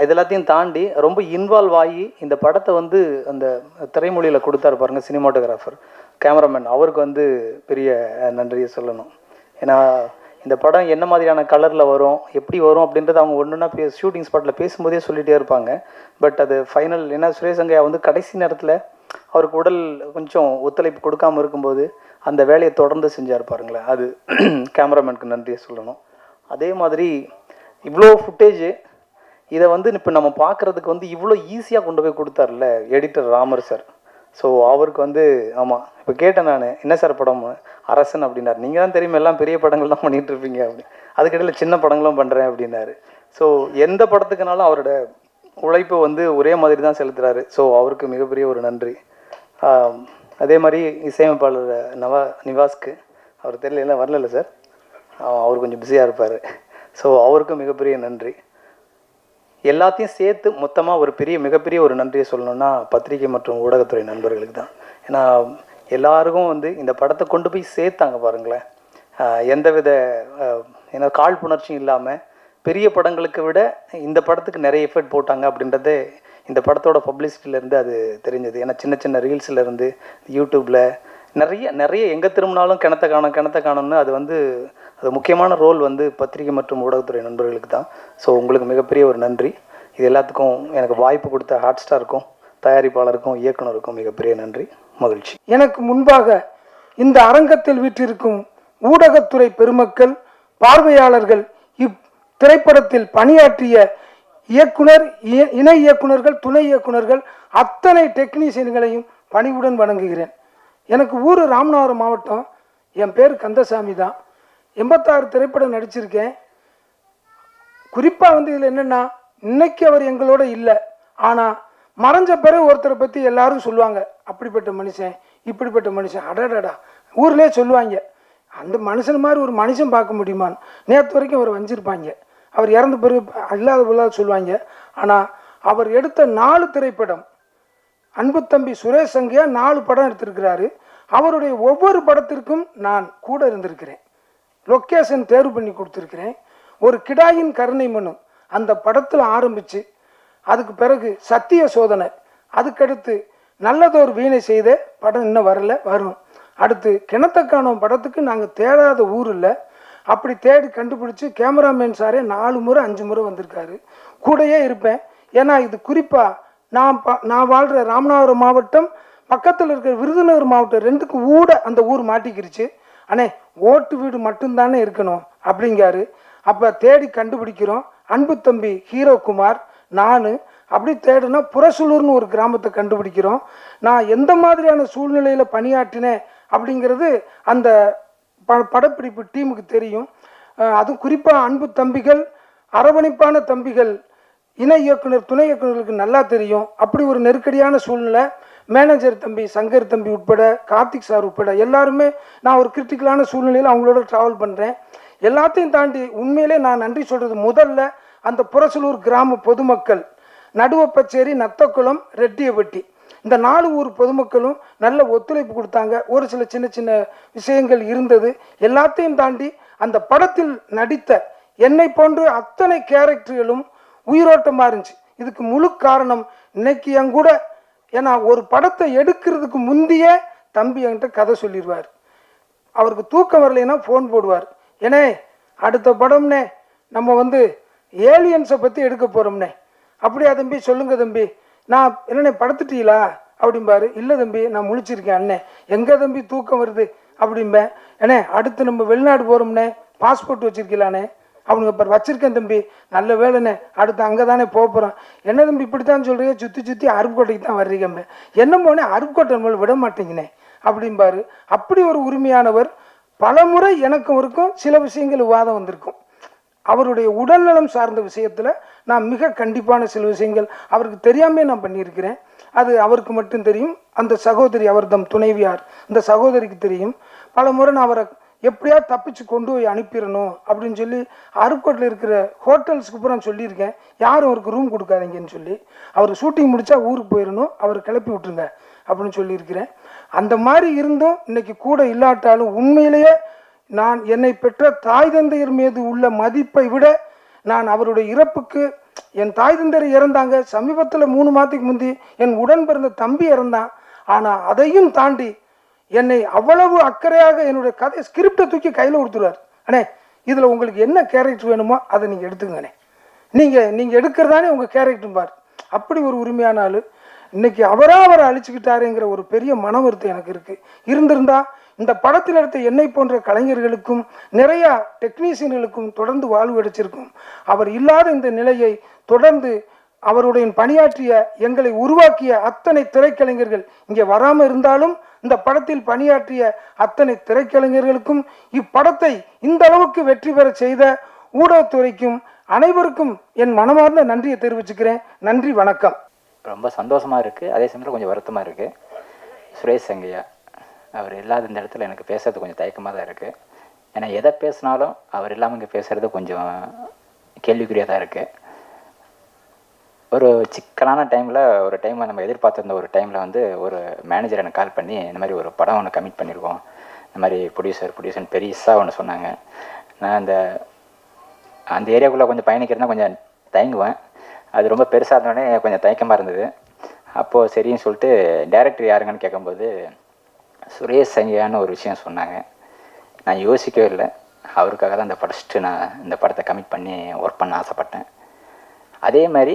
இதெல்லாத்தையும் தாண்டி ரொம்ப இன்வால்வ் ஆகி இந்த படத்தை அந்த திரைமொழியில் கொடுத்தாரு பாருங்கள் சினிமாட்டோகிராஃபர், கேமராமேன், அவருக்கு பெரிய நன்றியை சொல்லணும். ஏன்னா இந்த படம் என்ன மாதிரியான கலரில் வரும், எப்படி வரும் அப்படின்றது அவங்க ஒன்றுனா ஷூட்டிங் ஸ்பாட்டில் பேசும்போதே சொல்லிகிட்டே இருப்பாங்க. பட் அது ஃபைனல், ஏன்னா சுரேஷ் சங்கையா கடைசி நேரத்தில் அவருக்கு உடல் கொஞ்சம் ஒத்துழைப்பு கொடுக்காமல் இருக்கும்போது அந்த வேலையை தொடர்ந்து செஞ்சார் பாருங்களேன், அது கேமராமேனுக்கு நன்றியை சொல்லணும். அதே மாதிரி இவ்வளோ ஃபுட்டேஜு இதை இப்போ நம்ம பார்க்குறதுக்கு இவ்வளோ ஈஸியாக கொண்டு போய் கொடுத்தார்ல எடிட்டர் ராமர் சார். ஸோ அவருக்கு ஆமாம், இப்போ கேட்டேன் நான், என்ன சார் படம் அரசன் அப்படின்னாரு. நீங்கள் தான் தெரியுமா எல்லாம் பெரிய படங்கள் தான் பண்ணிகிட்ருப்பீங்க அப்படி, அதுக்கிடையில் சின்ன படங்களும் பண்ணுறேன் அப்படின்னாரு. ஸோ எந்த படத்துக்குனாலும் அவரோட உழைப்பு ஒரே மாதிரி தான் செலுத்துகிறாரு. ஸோ அவருக்கு மிகப்பெரிய ஒரு நன்றி. அதே மாதிரி இசையமைப்பாளர் நிவாஸ்க்கு, அவர் தெரியல வரல சார், அவர் கொஞ்சம் பிஸியாக இருப்பார். ஸோ அவருக்கும் மிகப்பெரிய நன்றி. எல்லாத்தையும் சேர்த்து மொத்தமாக ஒரு மிகப்பெரிய ஒரு நன்றியை சொல்லணும்னா பத்திரிகை மற்றும் ஊடகத்துறை நண்பர்களுக்கு தான். ஏன்னா எல்லாருக்கும் இந்த படத்தை கொண்டு போய் சேர்த்தாங்க பாருங்களேன், எந்தவித ஏன்னா காழ்ப்புணர்ச்சியும் இல்லாமல் பெரிய படங்களுக்கு விட இந்த படத்துக்கு நிறைய எஃபர்ட் போட்டாங்க அப்படின்றதே இந்த படத்தோட பப்ளிசிட்டியிலேருந்து அது தெரிஞ்சது. ஏன்னா சின்ன சின்ன ரீல்ஸ்லேருந்து யூடியூப்பில் நிறைய எங்கே திரும்பினாலும் கிணத்த காணும்னு அது முக்கியமான ரோல் பத்திரிகை மற்றும் ஊடகத்துறை நண்பர்களுக்கு தான். ஸோ உங்களுக்கு மிகப்பெரிய ஒரு நன்றி. இது எல்லாத்துக்கும் எனக்கு வாய்ப்பு கொடுத்த ஹாட் ஸ்டாருக்கும் தயாரிப்பாளருக்கும் இயக்குனருக்கும் மிகப்பெரிய நன்றி, மகிழ்ச்சி. எனக்கு முன்பாக இந்த அரங்கத்தில் வீற்றிருக்கும் ஊடகத்துறை பெருமக்கள், பார்வையாளர்கள், இத்திரைப்படத்தில் பணியாற்றிய இயக்குனர், இணை இயக்குனர்கள், துணை இயக்குனர்கள், அத்தனை டெக்னீஷியன்களையும் பணிவுடன் வணங்குகிறேன். எனக்கு ஊர் ராமநாதபுரம் மாவட்டம். என் பேர் கந்தசாமி தான். 86 திரைப்படம் நடிச்சிருக்கேன். குறிப்பாக வந்து இதில் என்னென்னா, இன்னைக்கு அவர் எங்களோட இல்லை, ஆனால் மறைஞ்ச பிறகு ஒருத்தரை பற்றி எல்லாரும் சொல்லுவாங்க, அப்படிப்பட்ட மனுஷன், இப்படிப்பட்ட மனுஷன், அடடடா ஊர்லேயே சொல்லுவாங்க. அந்த மனுஷன் மாதிரி ஒரு மனுஷன் பார்க்க முடியுமான்னு. நேற்று வரைக்கும் அவர் வஞ்சிருப்பாங்க. அவர் இறந்த பிறகு இல்லாத சொல்லுவாங்க. ஆனால் அவர் எடுத்த 4 திரைப்படம், அன்பு தம்பி சுரேஷ் சங்கையா 4 படம் எடுத்திருக்கிறாரு. அவருடைய ஒவ்வொரு படத்திற்கும் நான் கூட இருந்திருக்கிறேன். லொக்கேஷன் தேர்வு பண்ணி கொடுத்துருக்கிறேன். ஒரு கிடாயின் கருணை மனு அந்த படத்தில் ஆரம்பித்து, அதுக்கு பிறகு சத்திய சோதனை, அதுக்கடுத்து நல்லதொரு வீணை செய்த படம் இன்னும் வரல, வரும். அடுத்து கிணத்தக்கானோம் படத்துக்கு நாங்கள் தேடாத ஊர் இல்லை, அப்படி தேடி கண்டுபிடிச்சி கேமராமேன் சாரே 4 முறை 5 முறை வந்திருக்காரு. கூடையே இருப்பேன். ஏன்னா இது குறிப்பாக நான் வாழ்கிற ராமநாதபுரம் மாவட்டம் பக்கத்தில் இருக்கிற விருதுநகர் மாவட்டம் 2க்கு ஊட அந்த ஊர் மாட்டிக்கிருச்சு. அண்ணே ஓட்டு வீடு மட்டும்தானே இருக்கணும் அப்படிங்காரு. அப்போ தேடி கண்டுபிடிக்கிறோம். அன்பு தம்பி ஹீரோ குமார், நான் அப்படி தேடுனா புறசூலூர்னு ஒரு கிராமத்தை கண்டுபிடிக்கிறோம். நான் எந்த மாதிரியான சூழ்நிலையில் பணியாற்றினேன் அப்படிங்கிறது அந்த படப்பிடிப்பு டீமுக்கு தெரியும். அதுவும் குறிப்பாக அன்பு தம்பிகள், அரவணைப்பான தம்பிகள், இணை இயக்குனர், துணை இயக்குனர்களுக்கு நல்லா தெரியும். அப்படி ஒரு நெருக்கடியான சூழ்நிலை. மேனேஜர் தம்பி சங்கர் தம்பி உட்பட, கார்த்திக் சார் உட்பட எல்லாருமே, நான் ஒரு கிரிட்டிக்கலான சூழ்நிலையில் அவங்களோட ட்ராவல் பண்ணுறேன். எல்லாத்தையும் தாண்டி உண்மையிலே நான் நன்றி சொல்கிறது, முதல்ல அந்த புறசலூர் கிராம பொதுமக்கள், நடுவப்பச்சேரி, நத்தக்குளம், ரெட்டியப்பட்டி, இந்த 4 ஊர் பொதுமக்களும் நல்ல ஒத்துழைப்பு கொடுத்தாங்க. ஒரு சில சின்ன சின்ன விஷயங்கள் இருந்தது. எல்லாத்தையும் தாண்டி அந்த படத்தில் நடித்த என்னை போன்று அத்தனை கேரக்டர்களும் உயிரோட்டமாக இருந்துச்சு. இதுக்கு முழு காரணம் இன்னைக்கு என் கூட, ஏன்னா ஒரு படத்தை எடுக்கிறதுக்கு முந்தையே தம்பி என்கிட்ட கதை சொல்லிடுவார். அவருக்கு தூக்கம் வரலைன்னா ஃபோன் போடுவார், ஏன்னே அடுத்த படம்னே நம்ம வந்து ஏலியன்ஸை பற்றி எடுக்க போகிறோம்னே. அப்படியா தம்பி, சொல்லுங்க தம்பி. நான் என்னண்ணே படுத்துட்டீங்களா அப்படிம்பாரு. இல்லை தம்பி நான் முழிச்சிருக்கேன். அண்ணே எங்கே தம்பி தூக்கம் வருது அப்படிம்பேன். ஏண்ணே அடுத்து நம்ம வெளிநாடு போகிறோம்னே, பாஸ்போர்ட் வச்சுருக்கலானே அவனுங்க பாரு. வச்சுருக்கேன் தம்பி, நல்ல வேலைண்ணே, அடுத்து அங்கே தானே போகிறோம். என்ன தம்பி இப்படித்தான் சொல்கிறீங்க, சுற்றி சுற்றி அருப்புக்கோட்டைக்கு தான் வர்றீங்கம்பே. என்ன போனே அருப்புக்கோட்டை மேலே விட மாட்டேங்கண்ணே அப்படிம்பாரு. அப்படி ஒரு உரிமையானவர். பல முறை எனக்கும் இருக்கும் சில விஷயங்கள் விவாதம் வந்திருக்கும். அவருடைய உடல்நலம் சார்ந்த விஷயத்தில் நான் மிக கண்டிப்பான சில விஷயங்கள் அவருக்கு தெரியாமே நான் பண்ணியிருக்கிறேன். அது அவருக்கு மட்டும் தெரியும். அந்த சகோதரி, அவர் தம் துணைவியார், இந்த சகோதரிக்கு தெரியும். பல முறை நான் அவரை எப்படியா தப்பிச்சு கொண்டு போய் அனுப்பிடணும் அப்படின்னு சொல்லி அருப்புக்கோட்டில் இருக்கிற ஹோட்டல்ஸுக்கு பூரா சொல்லியிருக்கேன், யாரும் அவருக்கு ரூம் கொடுக்காதீங்கன்னு சொல்லி. அவர் ஷூட்டிங் முடித்தா ஊருக்கு போயிடணும், அவர் கிளப்பி விட்டுருங்க அப்படின்னு சொல்லியிருக்கிறேன். அந்த மாதிரி இருந்தும் இன்னைக்கு கூட இல்லாட்டாலும் உண்மையிலேயே நான் என்னை பெற்ற தாய் தந்தையர் மீது உள்ள மதிப்பை விட, நான் அவருடைய இறப்புக்கு, என் தாய் தந்தையர் இறந்தாங்க சமீபத்தில் 3 மாதத்துக்கு முந்தி, என் உடன் பிறந்த தம்பி இறந்தான். ஆனால் அதையும் தாண்டி என்னை அவ்வளவு அக்கறையாக என்னுடைய கதை ஸ்கிரிப்டை தூக்கி கையில் கொடுத்துருவார். அண்ணே இதில் உங்களுக்கு என்ன கேரக்டர் வேணுமோ அதை நீங்கள் எடுத்துங்கண்ணே, நீங்கள் எடுக்கிறதானே உங்கள் கேரக்டர் பார். அப்படி ஒரு உரிமையான ஆள். இன்னைக்கு அவரை அழிச்சுக்கிட்டாருங்கிற ஒரு பெரிய மன வருத்தம் எனக்கு இருக்குது. இருந்திருந்தா இந்த படத்தில் எடுத்த என்னை போன்ற கலைஞர்களுக்கும் நிறைய டெக்னீஷியன்களுக்கும் தொடர்ந்து வாழ்வு கிடைச்சிருக்கும். அவர் இல்லாத இந்த நிலையை தொடர்ந்து அவருடைய பணியாற்றிய, எங்களை உருவாக்கிய அத்தனை திரைக்கலைஞர்கள் இங்கே வராமல் இருந்தாலும் இந்த படத்தில் பணியாற்றிய அத்தனை திரைக்கலைஞர்களுக்கும், இப்படத்தை இந்த அளவுக்கு வெற்றி பெற செய்த ஊடகத்துறைக்கும் அனைவருக்கும் என் மனமார்ந்த நன்றியை தெரிவிச்சுக்கிறேன். நன்றி, வணக்கம். ரொம்ப சந்தோஷமாக இருக்குது, அதே சமயத்தில் கொஞ்சம் வருத்தமாக இருக்குது. சுரேஷ் சங்கையா அவர் இல்லாத இந்த இடத்துல எனக்கு பேசுறது கொஞ்சம் தயக்கமாக தான் இருக்குது. ஏன்னா எதை பேசினாலும் அவர் இல்லாமல் இங்கே பேசுகிறது கொஞ்சம் கேள்விக்குறியாக தான் இருக்குது. ஒரு சிக்கலான டைமில், ஒரு டைம் நம்ம எதிர்பார்த்துருந்த ஒரு டைமில் வந்து ஒரு மேனேஜர் எனக்கு கால் பண்ணி, இந்த மாதிரி ஒரு படம் ஒன்று கமிட் பண்ணியிருக்கோம், இந்த மாதிரி ப்ரொடியூசர்னு பெருசாக ஒன்று சொன்னாங்க. நான் அந்த ஏரியாவுக்குள்ளே கொஞ்சம் பயணிக்கிறதுனா கொஞ்சம் தயங்குவேன். அது ரொம்ப பெருசாக இருந்தோடனே கொஞ்சம் தயக்கமாக இருந்தது. அப்போது சரின்னு சொல்லிட்டு டைரக்டர் யாருங்கன்னு கேட்கும்போது சுரேஷ் சங்கையான்னு ஒரு விஷயம் சொன்னாங்க. நான் யோசிக்கவே இல்லை. அவருக்காக தான் ஃபஸ்ட்டு நான் இந்த படத்தை கமிட் பண்ணி ஒர்க் பண்ண ஆசைப்பட்டேன். அதே மாதிரி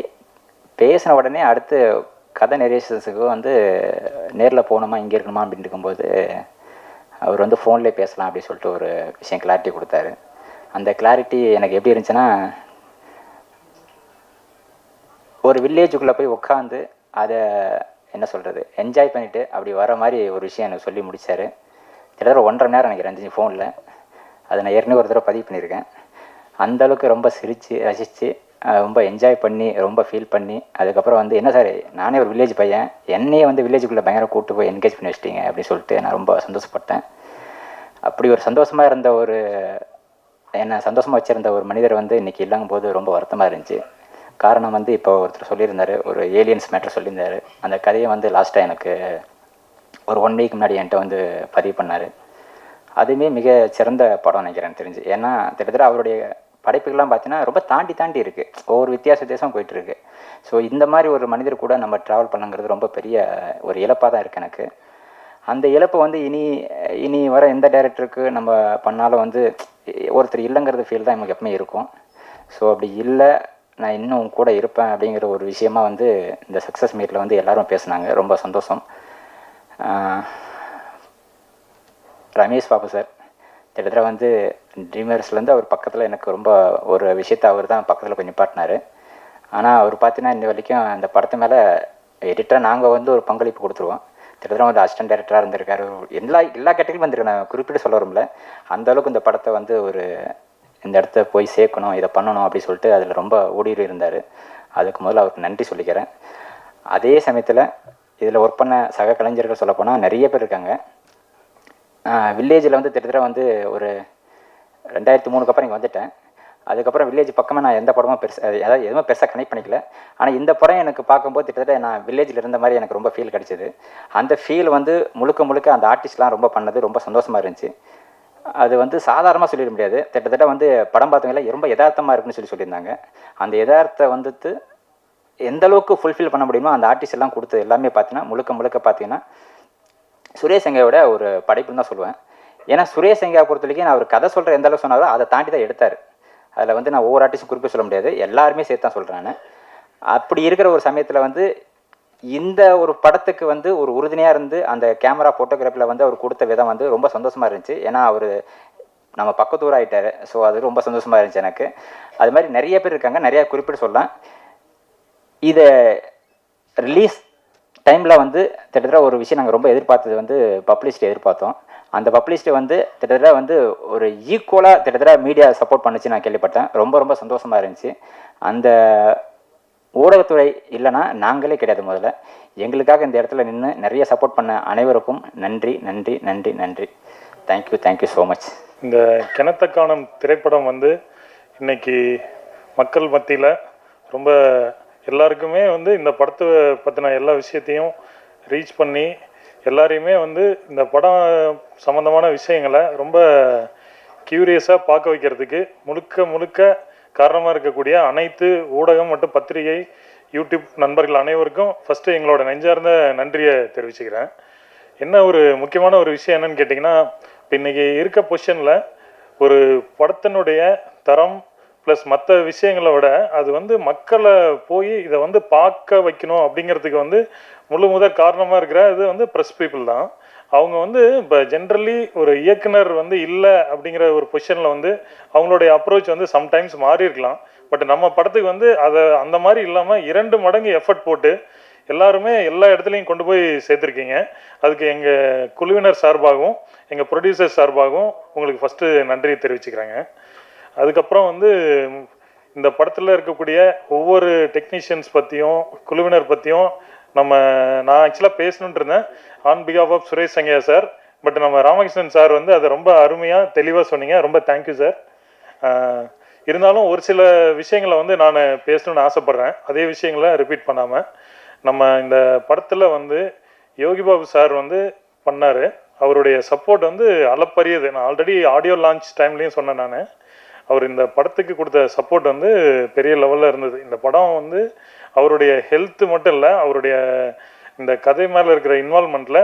பேசின உடனே அடுத்து கதை நெரேஷன்ஸுக்கு வந்து நேரில் போகணுமா இங்கே இருக்கணுமா அப்படின்னு இருக்கும்போது அவர் வந்து ஃபோன்லேயே பேசலாம் அப்படின்னு சொல்லிட்டு ஒரு விஷயம் கிளாரிட்டி கொடுத்தாரு. அந்த கிளாரிட்டி எனக்கு எப்படி இருந்துச்சுன்னா, ஒரு வில்லேஜுக்குள்ளே போய் உட்காந்து அதை என்ன சொல்கிறது என்ஜாய் பண்ணிவிட்டு அப்படி வர மாதிரி ஒரு விஷயம் எனக்கு சொல்லி முடித்தார். கிட்டத்தட்ட 1.5 நேரம் எனக்கு இருந்துச்சு ஃபோனில். அதை நான் ஏற்கனவே ஒரு தடவை பதிவு பண்ணியிருக்கேன். அந்தளவுக்கு ரொம்ப சிரித்து ரசித்து ரொம்ப என்ஜாய் பண்ணி ரொம்ப ஃபீல் பண்ணி, அதுக்கப்புறம் வந்து என்ன சார் நானே ஒரு வில்லேஜ் பையன், என்னையே வந்து வில்லேஜுக்குள்ளே பயங்கர கூப்பிட்டு போய் என்கேஜ் பண்ணி வச்சிட்டீங்க அப்படின்னு சொல்லிட்டு நான் ரொம்ப சந்தோஷப்பட்டேன். அப்படி ஒரு சந்தோஷமாக இருந்த ஒரு என்னை சந்தோஷமாக வச்சுருந்த ஒரு மனிதர் வந்து இன்றைக்கி இல்லங்கும் போது ரொம்ப வருத்தமாக இருந்துச்சு. காரணம் வந்து இப்போ ஒருத்தர் சொல்லியிருந்தார், ஒரு ஏலியன்ஸ் மேட்டர் சொல்லியிருந்தார். அந்த கதையை வந்து லாஸ்ட்டாக எனக்கு ஒரு 1 வீக் முன்னாடி என்கிட்ட வந்து பதிவு பண்ணார். அதுவுமே மிக சிறந்த படம் நினைக்கிறேன் தெரிஞ்சு. ஏன்னா கிட்டத்தட்ட அவருடைய படைப்புகள்லாம் பார்த்தீங்கன்னா ரொம்ப தாண்டி இருக்குது, ஒவ்வொரு வித்தியாசம் போயிட்டுருக்கு. ஸோ இந்த மாதிரி ஒரு மனிதர் கூட நம்ம ட்ராவல் பண்ணுங்கிறது ரொம்ப பெரிய ஒரு இழப்பாக தான் இருக்குது எனக்கு. அந்த இழப்பு வந்து இனி வர எந்த டைரக்டருக்கு நம்ம பண்ணாலும் வந்து ஒருத்தர் இல்லைங்கிறது ஃபீல் தான் நமக்கு எப்பவுமே இருக்கும். ஸோ அப்படி இல்லை, நான் இன்னும் கூட இருப்பேன் அப்படிங்கிற ஒரு விஷயமா வந்து இந்த சக்ஸஸ் மீட்டில் வந்து எல்லோரும் பேசுனாங்க. ரொம்ப சந்தோஷம். ரமேஷ் பாபு சார் கிட்டத்தட்ட வந்து ட்ரீமர்ஸ்லேருந்து அவர் பக்கத்தில் எனக்கு ரொம்ப ஒரு விஷயத்தை அவர் தான் பக்கத்தில் போய் நிப்பாட்டினார். ஆனால் அவர் பார்த்தீங்கன்னா இன்ன வரைக்கும் அந்த படத்து மேலே எடிட்டராக நாங்கள் வந்து ஒரு பங்களிப்பு கொடுத்துருவோம். கிட்டத்தட்ட வந்து அசிஸ்டன்ட் டைரக்டராக இருந்திருக்காரு. எல்லா கேட்டகரியும் வந்திருக்கு. நான் குறிப்பிட்டு சொல்ல வரும்ல, அந்தளவுக்கு இந்த படத்தை வந்து ஒரு இந்த இடத்த போய் சேர்க்கணும், இதை பண்ணணும் அப்படின்னு சொல்லிட்டு அதில் ரொம்ப ஓடிட்டு இருந்தார். அதுக்கு முதல்ல அவருக்கு நன்றி சொல்லிக்கிறேன். அதே சமயத்தில் இதில் ஒர்க் பண்ண சக கலைஞர்கள் சொல்லப்போனால் நிறைய பேர் இருக்காங்க. வில்லேஜில் வந்து கிட்டத்தட்ட வந்து ஒரு 2003 அப்புறம் இங்கே வந்துட்டேன். அதுக்கப்புறம் வில்லேஜ் பக்கமாக நான் எந்த படமும் அதாவது எதுவுமே பெருசாக கனெக்ட் பண்ணிக்கல. ஆனால் இந்த படம் எனக்கு பார்க்கும்போது கிட்டத்தட்ட நான் வில்லேஜில் இருந்த மாதிரி எனக்கு ரொம்ப ஃபீல் கிடச்சிது. அந்த ஃபீல் வந்து முழுக்க அந்த ஆர்டிஸ்ட்லாம் ரொம்ப பண்ணது ரொம்ப சந்தோஷமாக இருந்துச்சு. அது வந்து சாதாரணமாக சொல்லிட முடியாது. கிட்டத்தட்ட வந்து படம் பார்த்தவங்கள ரொம்ப யதார்த்தமாக இருக்குன்னு சொல்லியிருந்தாங்க. அந்த யதார்த்தத்தை வந்துட்டு எந்த அளவுக்கு ஃபுல்ஃபில் பண்ண முடியுமோ அந்த ஆர்டிஸ்ட் எல்லாம் கொடுத்தது எல்லாமே பார்த்தீங்கன்னா முழுக்க பார்த்தீங்கன்னா சுரேஷ் சங்கையோட ஒரு படைப்புன்னு தான் சொல்லுவேன். ஏன்னா சுரேஷ் சங்கையை பொறுத்த வரைக்கும் நான் அவர் கதை சொல்கிற எந்த அளவுக்கு சொன்னாரோ அதை தாண்டி தான் எடுத்தார். அதில் வந்து நான் ஒவ்வொரு ஆர்டிஸ்டும் குறிப்பிட்டு சொல்ல முடியாது, எல்லாருமே சேர்த்து தான் சொல்கிறேன் நான். அப்படி இருக்கிற ஒரு சமயத்தில் வந்து இந்த ஒரு படத்துக்கு வந்து ஒரு உறுதுணையாக இருந்து அந்த கேமரா ஃபோட்டோகிராஃபியில் வந்து அவர் கொடுத்த விதம் வந்து ரொம்ப சந்தோஷமாக இருந்துச்சு. ஏன்னா அவர் நம்ம பக்கத்தூர் ஆகிட்டார். ஸோ அது ரொம்ப சந்தோஷமாக இருந்துச்சு எனக்கு. அது மாதிரி நிறைய பேர் இருக்காங்க, நிறையா குறிப்பிட்டு சொல்லலாம். இதை ரிலீஸ் டைமில் வந்து கிட்டத்தட்ட ஒரு விஷயம் நாங்கள் ரொம்ப எதிர்பார்த்தது வந்து பப்ளிசிட்டி எதிர்பார்த்தோம். அந்த பப்ளிசிட்டி வந்து கிட்டத்தட்ட வந்து ஒரு ஈக்குவலாக கிட்டத்தட்ட மீடியா சப்போர்ட் பண்ணுச்சு நான் கேள்விப்பட்டேன். ரொம்ப சந்தோஷமாக இருந்துச்சு. அந்த ஊடகத்துறை இல்லைனா நாங்களே கிடையாது. முதல்ல எங்களுக்காக இந்த இடத்துல நின்று நிறைய சப்போர்ட் பண்ண அனைவருக்கும் நன்றி. Thank you so much. இந்த கிணத்த காணும் திரைப்படம் வந்து இன்னைக்கு மக்கள் மத்தியில் ரொம்ப எல்லாருக்குமே வந்து இந்த படத்தை பற்றின எல்லா விஷயத்தையும் ரீச் பண்ணி எல்லாரையுமே வந்து இந்த படம் சம்மந்தமான விஷயங்களை ரொம்ப க்யூரியஸாக பார்க்க வைக்கிறதுக்கு முழுக்க காரணமாக இருக்கக்கூடிய அனைத்து ஊடகம் மற்றும் பத்திரிகை யூடியூப் நண்பர்கள் அனைவருக்கும் ஃபஸ்ட்டு எங்களோட நெஞ்சார்ந்த நன்றியை தெரிவிச்சுக்கிறேன். என்ன ஒரு முக்கியமான ஒரு விஷயம் என்னன்னு கேட்டிங்கன்னா, இப்போ இன்றைக்கி இருக்க பொசிஷனில் ஒரு படத்தினுடைய தரம் ப்ளஸ் மற்ற விஷயங்களை விட அது வந்து மக்களை போய் இதை வந்து பார்க்க வைக்கணும் அப்படிங்கிறதுக்கு வந்து முதல் காரணமாக இருக்கிற இது வந்து ப்ரெஸ் பீப்புள் தான். அவங்க வந்து இப்போ ஜென்ரலி ஒரு இயக்குனர் வந்து இல்லை அப்படிங்கிற ஒரு பொசிஷனில் வந்து அவங்களுடைய அப்ரோச் வந்து சம்டைம்ஸ் மாறி இருக்கலாம். பட் நம்ம படத்துக்கு வந்து அதை அந்த மாதிரி இல்லாமல் 2 மடங்கு எஃபர்ட் போட்டு எல்லாருமே எல்லா இடத்துலையும் கொண்டு போய் சேர்த்துருக்கீங்க. அதுக்கு எங்கள் குழுவினர் சார்பாகவும் எங்கள் ப்ரொடியூசர் சார்பாகவும் உங்களுக்கு ஃபஸ்ட்டு நன்றி தெரிவிச்சுக்கிறாங்க. அதுக்கப்புறம் வந்து இந்த படத்தில் இருக்கக்கூடிய ஒவ்வொரு டெக்னீஷியன்ஸ் பற்றியும் குழுவினர் பற்றியும் நான் ஆக்சுவலாக பேசணுன்ட்டு இருந்தேன் ஆன் பிகாஃப் of Suresh Sangaiah sir. But நம்ம ராமகிருஷ்ணன் சார் வந்து அதை ரொம்ப அருமையாக தெளிவாக சொன்னீங்க. ரொம்ப தேங்க்யூ சார். இருந்தாலும் ஒரு சில விஷயங்களை வந்து நான் பேசணுன்னு ஆசைப்பட்றேன். அதே விஷயங்களை ரிப்பீட் பண்ணாமல் நம்ம இந்த படத்தில் வந்து யோகி பாபு சார் வந்து பண்ணார். அவருடைய சப்போர்ட் வந்து அளப்பரியது. நான் ஆல்ரெடி ஆடியோ லான்ச் டைம்லேயும் சொன்னேன். நான் அவர் இந்த படத்துக்கு கொடுத்த சப்போர்ட் வந்து பெரிய லெவலில் இருந்தது. இந்த படம் வந்து அவருடைய ஹெல்த்து மட்டும் இல்லை, அவருடைய இந்த கதை மேலே இருக்கிற இன்வால்மெண்ட்டில்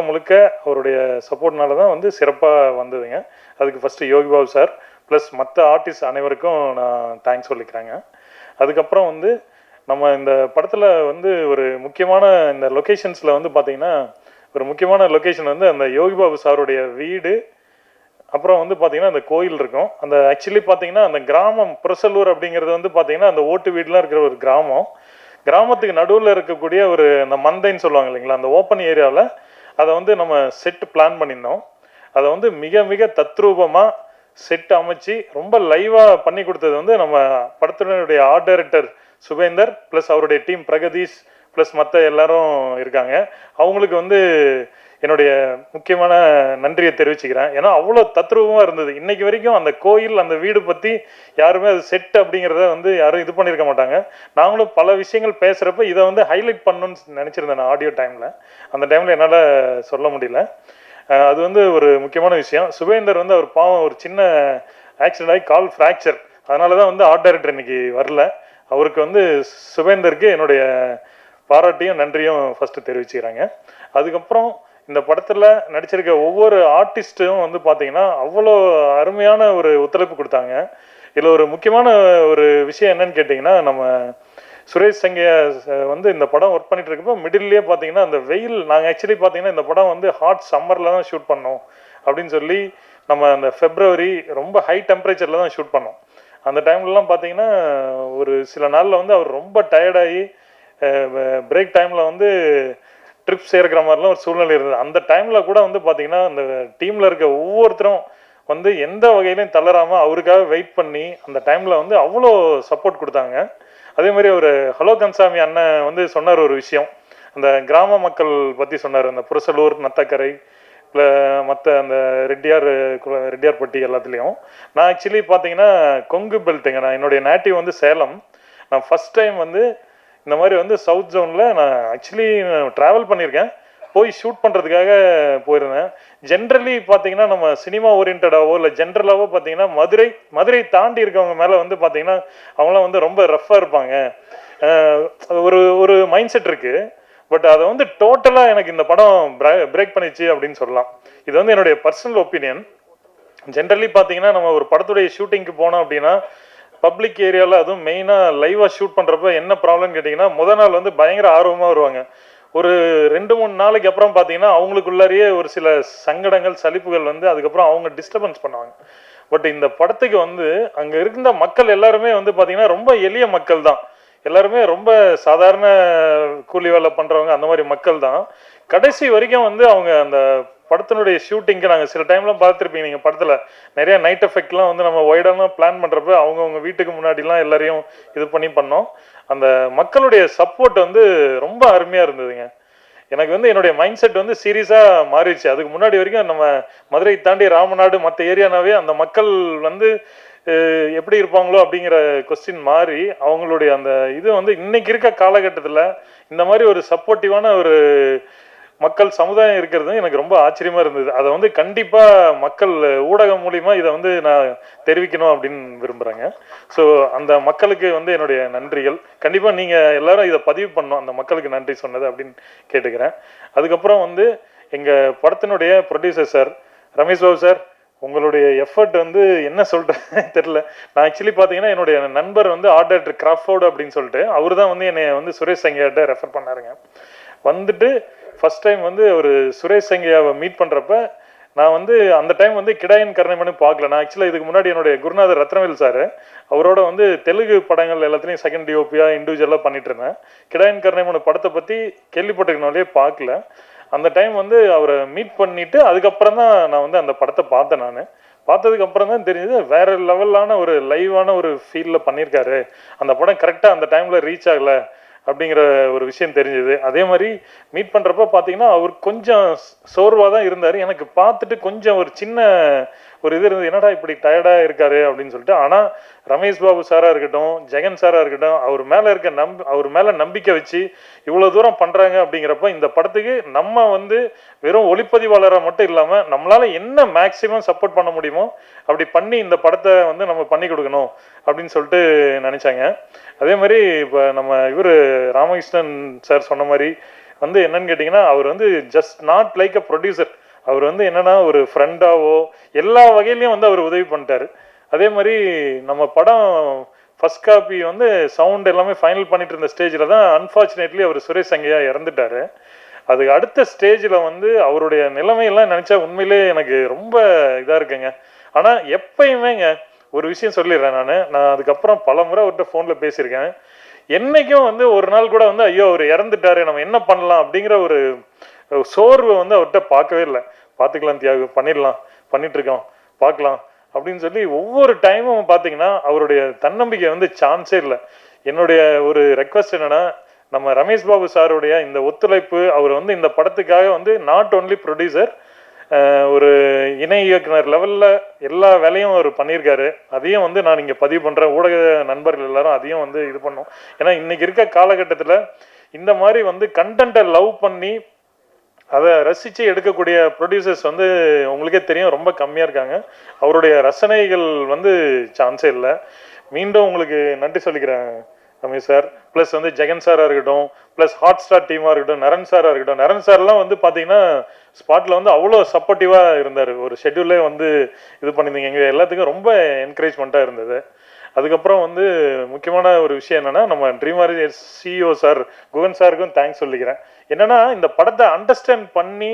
முழுக்க அவருடைய சப்போர்ட்னால தான் வந்து சிறப்பாக வந்ததுங்க. அதுக்கு first Yogi Babu sir plus மற்ற ஆர்டிஸ்ட் அனைவருக்கும் நான் தேங்க்ஸ் சொல்லிக்கிறேங்க. அதுக்கப்புறம் வந்து நம்ம இந்த படத்தில் வந்து ஒரு முக்கியமான இந்த லொக்கேஷன்ஸில் வந்து பார்த்திங்கன்னா ஒரு முக்கியமான லொக்கேஷன் வந்து அந்த யோகி பாபு சாருடைய வீடு, அப்புறம் வந்து பார்த்திங்கன்னா அந்த கோயில் இருக்கும். அந்த ஆக்சுவலி பார்த்திங்கன்னா அந்த கிராமம் புரசலூர் அப்படிங்கிறது வந்து பார்த்திங்கன்னா அந்த ஓட்டு வீடுலாம் இருக்கிற ஒரு கிராமத்துக்கு நடுவில் இருக்கக்கூடிய ஒரு அந்த மந்தைன்னு சொல்லுவாங்க இல்லைங்களா, அந்த ஓப்பன் ஏரியாவில் அதை வந்து நம்ம செட் பிளான் பண்ணியிருந்தோம். அதை வந்து மிக மிக தத்ரூபமாக செட் அமைச்சு ரொம்ப லைவாக பண்ணி கொடுத்தது வந்து நம்ம படத்தினுடைய ஆர்ட் டைரக்டர் சுபேந்தர் ப்ளஸ் அவருடைய டீம் பிரகதீஷ் ப்ளஸ் மற்ற எல்லாரும் இருக்காங்க. அவங்களுக்கு வந்து என்னுடைய முக்கியமான நன்றியை தெரிவிச்சுக்கிறேன். ஏன்னா அவ்வளோ தத்ரூபமாக இருந்தது. இன்றைக்கி வரைக்கும் அந்த கோயில் அந்த வீடு பற்றி யாருமே அது செட் அப்படிங்கிறத வந்து யாரும் இது பண்ணியிருக்க மாட்டாங்க. நாங்களும் பல விஷயங்கள் பேசுகிறப்ப இதை வந்து ஹைலைட் பண்ணணும்னு நினச்சிருந்தேன் நான் ஆடியோ டைமில். அந்த டைமில் என்னால் சொல்ல முடியல. அது வந்து ஒரு முக்கியமான விஷயம். சுபேந்தர் வந்து அவர் பாவம் ஒரு சின்ன ஆக்சிடென்ட் ஆகி கால் ஃப்ராக்சர், அதனால தான் வந்து ஆர்ட் டைரக்டர் இன்னைக்கு வரல. அவருக்கு வந்து சுபேந்தருக்கு என்னுடைய பாராட்டியும் நன்றியும் ஃபஸ்ட்டு தெரிவிச்சுக்கிறாங்க. அதுக்கப்புறம் இந்த படத்தில் நடிச்சிருக்க ஒவ்வொரு ஆர்டிஸ்ட்டும் வந்து பார்த்திங்கன்னா அவ்வளோ அருமையான ஒரு ஒத்துழைப்பு கொடுத்தாங்க. இதில் ஒரு முக்கியமான ஒரு விஷயம் என்னன்னு கேட்டிங்கன்னா, நம்ம சுரேஷ் சங்கையா வந்து இந்த படம் ஒர்க் பண்ணிட்டு இருக்கப்போ மிடில்லையே பார்த்தீங்கன்னா அந்த வெயில், நாங்கள் ஆக்சுவலி பார்த்தீங்கன்னா இந்த படம் வந்து ஹாட் சம்மரில் தான் ஷூட் பண்ணோம் அப்படின்னு சொல்லி நம்ம அந்த ஃபெப்ரவரி ரொம்ப ஹை டெம்பரேச்சரில் தான் ஷூட் பண்ணோம். அந்த டைம்லலாம் பார்த்தீங்கன்னா ஒரு சில நாளில் வந்து அவர் ரொம்ப டயர்டாகி பிரேக் டைமில் வந்து ட்ரிப் சேர்க்கிற மாதிரிலாம் ஒரு சூழ்நிலை இருந்தது. அந்த டைமில் கூட வந்து பார்த்திங்கன்னா அந்த டீமில் இருக்க ஒவ்வொருத்தரும் வந்து எந்த வகையிலையும் தளராமல் அவருக்காக வெயிட் பண்ணி அந்த டைமில் வந்து அவ்வளோ சப்போர்ட் கொடுத்தாங்க. அதே மாதிரி ஒரு ஹலோ கன்சாமி அண்ணன் வந்து சொன்னார் ஒரு விஷயம், அந்த கிராம மக்கள் பற்றி சொன்னார். அந்த புரசலூர், நத்தக்கரை, மற்ற அந்த ரெட்டியார்பட்டி எல்லாத்துலேயும். நான் ஆக்சுவலி பார்த்தீங்கன்னா கொங்கு பெல்ட்டுங்க, நான் என்னுடைய நேட்டிவ் வந்து சேலம். நான் ஃபஸ்ட் டைம் வந்து இந்த மாதிரி வந்து சவுத் ஜோனில் நான் ஆக்சுவலி ட்ராவல் பண்ணியிருக்கேன், போய் ஷூட் பண்ணுறதுக்காக போயிருந்தேன். ஜென்ரலி பார்த்தீங்கன்னா நம்ம சினிமா ஓரியன்டாவோ இல்லை ஜென்ரலாகவோ பார்த்தீங்கன்னா மதுரை தாண்டி இருக்கவங்க மேலே வந்து பார்த்தீங்கன்னா அவங்களாம் வந்து ரொம்ப ரஃப்பாக இருப்பாங்க, ஒரு ஒரு மைண்ட் செட் இருக்குது. பட் அதை வந்து டோட்டலாக எனக்கு இந்த படம் பிரேக் பண்ணிச்சு அப்படின்னு சொல்லலாம். இது வந்து என்னுடைய பர்சனல் ஒப்பீனியன். ஜென்ரலி பார்த்தீங்கன்னா நம்ம ஒரு படத்துடைய ஷூட்டிங்க்கு போனோம் அப்படின்னா பப்ளிக் ஏரியாவில், அதுவும் மெயினாக லைவாக ஷூட் பண்ணுறப்ப என்ன ப்ராப்ளம்னு கேட்டிங்கன்னா, முதல் நாள் வந்து பயங்கர ஆர்வமாக வருவாங்க. ஒரு 2-3 நாளைக்கு அப்புறம் பார்த்தீங்கன்னா அவங்களுக்குள்ளாரியே ஒரு சில சங்கடங்கள், சலிப்புகள் வந்து அதுக்கப்புறம் அவங்க டிஸ்டர்பன்ஸ் பண்ணுவாங்க. பட் இந்த படத்துக்கு வந்து அங்கே இருந்த மக்கள் எல்லாருமே வந்து பார்த்தீங்கன்னா ரொம்ப எளிய மக்கள் தான், எல்லாருமே ரொம்ப சாதாரண கூலி வேலை பண்ணுறவங்க, அந்த மாதிரி மக்கள் தான். கடைசி வரைக்கும் வந்து அவங்க அந்த படத்தினுடைய ஷூட்டிங்க்கு நாங்கள் சில டைம்லாம் பார்த்துருப்பீங்க நீங்கள் படத்தில் நிறைய நைட் எஃபெக்ட்லாம் வந்து நம்ம ஒய்டாலாம் பிளான் பண்ணுறப்ப அவங்கவுங்க வீட்டுக்கு முன்னாடிலாம் எல்லாரையும் இது பண்ணோம். அந்த மக்களுடைய சப்போர்ட் வந்து ரொம்ப அருமையாக இருந்ததுங்க. எனக்கு வந்து என்னுடைய மைண்ட் செட் வந்து சீரியஸாக மாறிடுச்சு. அதுக்கு முன்னாடி வரைக்கும் நம்ம மதுரை தாண்டி ராமநாடு மற்ற ஏரியானாவே அந்த மக்கள் வந்து எப்படி இருப்பாங்களோ அப்படிங்கிற கொஸ்டின் மாறி அவங்களுடைய அந்த இது வந்து இன்னைக்கு இருக்க காலகட்டத்தில் இந்த மாதிரி ஒரு சப்போர்ட்டிவான ஒரு மக்கள் சமுதாயம் இருக்கிறது எனக்கு ரொம்ப ஆச்சரியமாக இருந்தது. அதை வந்து கண்டிப்பாக மக்கள் ஊடகம் மூலிமா இதை வந்து நான் தெரிவிக்கணும் அப்படின்னு விரும்புகிறேங்க. ஸோ அந்த மக்களுக்கு வந்து என்னுடைய நன்றிகள். கண்டிப்பாக நீங்கள் எல்லாரும் இதை பதிவு பண்ணணும், அந்த மக்களுக்கு நன்றி சொன்னது அப்படின்னு கேட்டுக்கிறேன். அதுக்கப்புறம் வந்து எங்கள் படத்தினுடைய producer sir Ramesh Babu sir, உங்களுடைய எஃபர்ட் வந்து என்ன சொல்கிறேன்னு தெரில. நான் ஆக்சுவலி பார்த்தீங்கன்னா என்னுடைய நண்பர் வந்து ஆர்ட் டைரக்டர் கிராஃபோர்டு அப்படின்னு சொல்லிட்டு அவர் தான் வந்து என்னை வந்து சுரேஷ் சங்கையாட்ட ரெஃபர் பண்ணாருங்க. வந்துட்டு ஃபஸ்ட் டைம் வந்து ஒரு சுரேஷ் சங்கையாவை மீட் பண்ணுறப்ப நான் வந்து அந்த டைம் வந்து கிடாயின் கருணைமனு பார்க்கல. நான் ஆக்சுவலாக இதுக்கு முன்னாடி என்னுடைய குருநாதர் ரத்னவேல் சார் அவரோட வந்து தெலுங்கு படங்கள் எல்லாத்துலேயும் செகண்ட் டிஓபியாக இண்டிவிஜுவலாக பண்ணிட்டு இருந்தேன். கிடாயின் கருணைமனு படத்தை பற்றி கேள்விப்பட்டிருக்கனாலே பார்க்கல. அந்த டைம் வந்து அவரை மீட் பண்ணிவிட்டு அதுக்கப்புறம் தான் நான் வந்து அந்த படத்தை பார்த்தேன். நான் பார்த்ததுக்கு அப்புறம் தான் தெரிஞ்சது வேறு லெவலான ஒரு லைவான ஒரு ஃபீலில் பண்ணியிருக்காரு. அந்த படம் கரெக்டாக அந்த டைமில் ரீச் ஆகலை அப்படிங்கிற ஒரு விஷயம் தெரிஞ்சது. அதே மாதிரி மீட் பண்ணுறப்ப பார்த்தீங்கன்னா அவர் கொஞ்சம் சோர்வாக தான் இருந்தார். எனக்கு பார்த்துட்டு கொஞ்சம் ஒரு சின்ன ஒரு இது இருந்தது, என்னடா இப்படி டயர்டாக இருக்காரு அப்படின்னு சொல்லிட்டு. ஆனால் ரமேஷ் பாபு சாராக இருக்கட்டும், ஜெகன் சாராக இருக்கட்டும், அவர் மேலே நம்பிக்கை வச்சு இவ்வளோ தூரம் பண்ணுறாங்க அப்படிங்கிறப்ப இந்த படத்துக்கு நம்ம வந்து வெறும் ஒளிப்பதிவாளராக மட்டும் இல்லாமல் நம்மளால் என்ன மேக்ஸிமம் சப்போர்ட் பண்ண முடியுமோ அப்படி பண்ணி இந்த படத்தை வந்து நம்ம பண்ணி கொடுக்கணும் அப்படின்னு சொல்லிட்டு நினச்சாங்க. அதே மாதிரி இப்போ நம்ம இவர் ராமகிருஷ்ணன் சார் சொன்ன மாதிரி வந்து என்னன்னு கேட்டிங்கன்னா, அவர் வந்து just not like a producer, அவர் வந்து என்னென்னா ஒரு ஃப்ரெண்டாவோ எல்லா வகையிலையும் வந்து அவர் உதவி பண்ணிட்டார். அதே மாதிரி நம்ம படம் ஃபர்ஸ்ட் காப்பி வந்து சவுண்ட் எல்லாமே ஃபைனல் பண்ணிட்டு இருந்த ஸ்டேஜில் தான் அன்ஃபார்ச்சுனேட்லி அவர் சுரேஷ் சங்கையா இறந்துட்டார். அதுக்கு அடுத்த ஸ்டேஜில் வந்து அவருடைய நிலைமையெல்லாம் நினச்சா உண்மையிலே எனக்கு ரொம்ப இதாக இருக்குங்க. ஆனால் எப்பயுமேங்க ஒரு விஷயம் சொல்லிடுறேன், நான் அதுக்கப்புறம் பல முறை அவர்கிட்ட ஃபோனில் பேசியிருக்கேன். என்றைக்கும் வந்து ஒரு நாள் கூட வந்து ஐயோ அவர் இறந்துட்டாரு நம்ம என்ன பண்ணலாம் அப்படிங்கிற ஒரு சோர்வை வந்து அவர்கிட்ட பார்க்கவே இல்லை. பார்த்துக்கலாம் தியாகு, பண்ணிட்டுருக்கோம், பார்க்கலாம் அப்படின்னு சொல்லி ஒவ்வொரு டைமும் பார்த்தீங்கன்னா அவருடைய தன்னம்பிக்கை வந்து சான்ஸே இல்லை. என்னுடைய ஒரு ரெக்வஸ்ட் என்னென்னா, நம்ம ரமேஷ் பாபு சாருடைய இந்த ஒத்துழைப்பு, அவர் வந்து இந்த படத்துக்காக வந்து நாட் ஓன்லி ப்ரொடியூசர், ஒரு இணை இயக்குனர் லெவலில் எல்லா வேலையும் அவர் பண்ணியிருக்காரு. அதையும் வந்து நான் இங்கே பதிவு பண்ணுறேன், ஊடக நண்பர்கள் எல்லாரும் அதையும் வந்து இது பண்ணோம். ஏன்னா இன்றைக்கி இருக்க காலகட்டத்தில் இந்த மாதிரி வந்து கண்டென்ட்டை லவ் பண்ணி அதை ரசித்து எடுக்கக்கூடிய ப்ரொடியூசர்ஸ் வந்து உங்களுக்கே தெரியும் ரொம்ப கம்மியாக இருக்காங்க. அவருடைய ரசனைகள் வந்து சான்ஸே இல்லை. மீண்டும் உங்களுக்கு நன்றி சொல்லிக்கிறேன் ரமேஷ் சார். ப்ளஸ் வந்து ஜெகன் சாராக இருக்கட்டும், ப்ளஸ் ஹாட் ஸ்டார் டீமாக இருக்கட்டும், நரன் சாராக இருக்கட்டும். நரன் சார்லாம் வந்து பார்த்தீங்கன்னா ஸ்பாட்டில் வந்து அவ்வளோ சப்போர்ட்டிவாக இருந்தார். ஒரு ஷெட்யூலே வந்து இது பண்ணியிருந்தீங்க, எங்கள் எல்லாத்துக்கும் ரொம்ப என்கரேஜ்மெண்ட்டாக இருந்தது. அதுக்கப்புறம் வந்து முக்கியமான ஒரு விஷயம் என்னென்னா, நம்ம ட்ரீமாரி சிஇஓ சார் குகன் சாருக்கும் தேங்க்ஸ் சொல்லிக்கிறேன். என்னென்னா இந்த படத்தை அண்டர்ஸ்டாண்ட் பண்ணி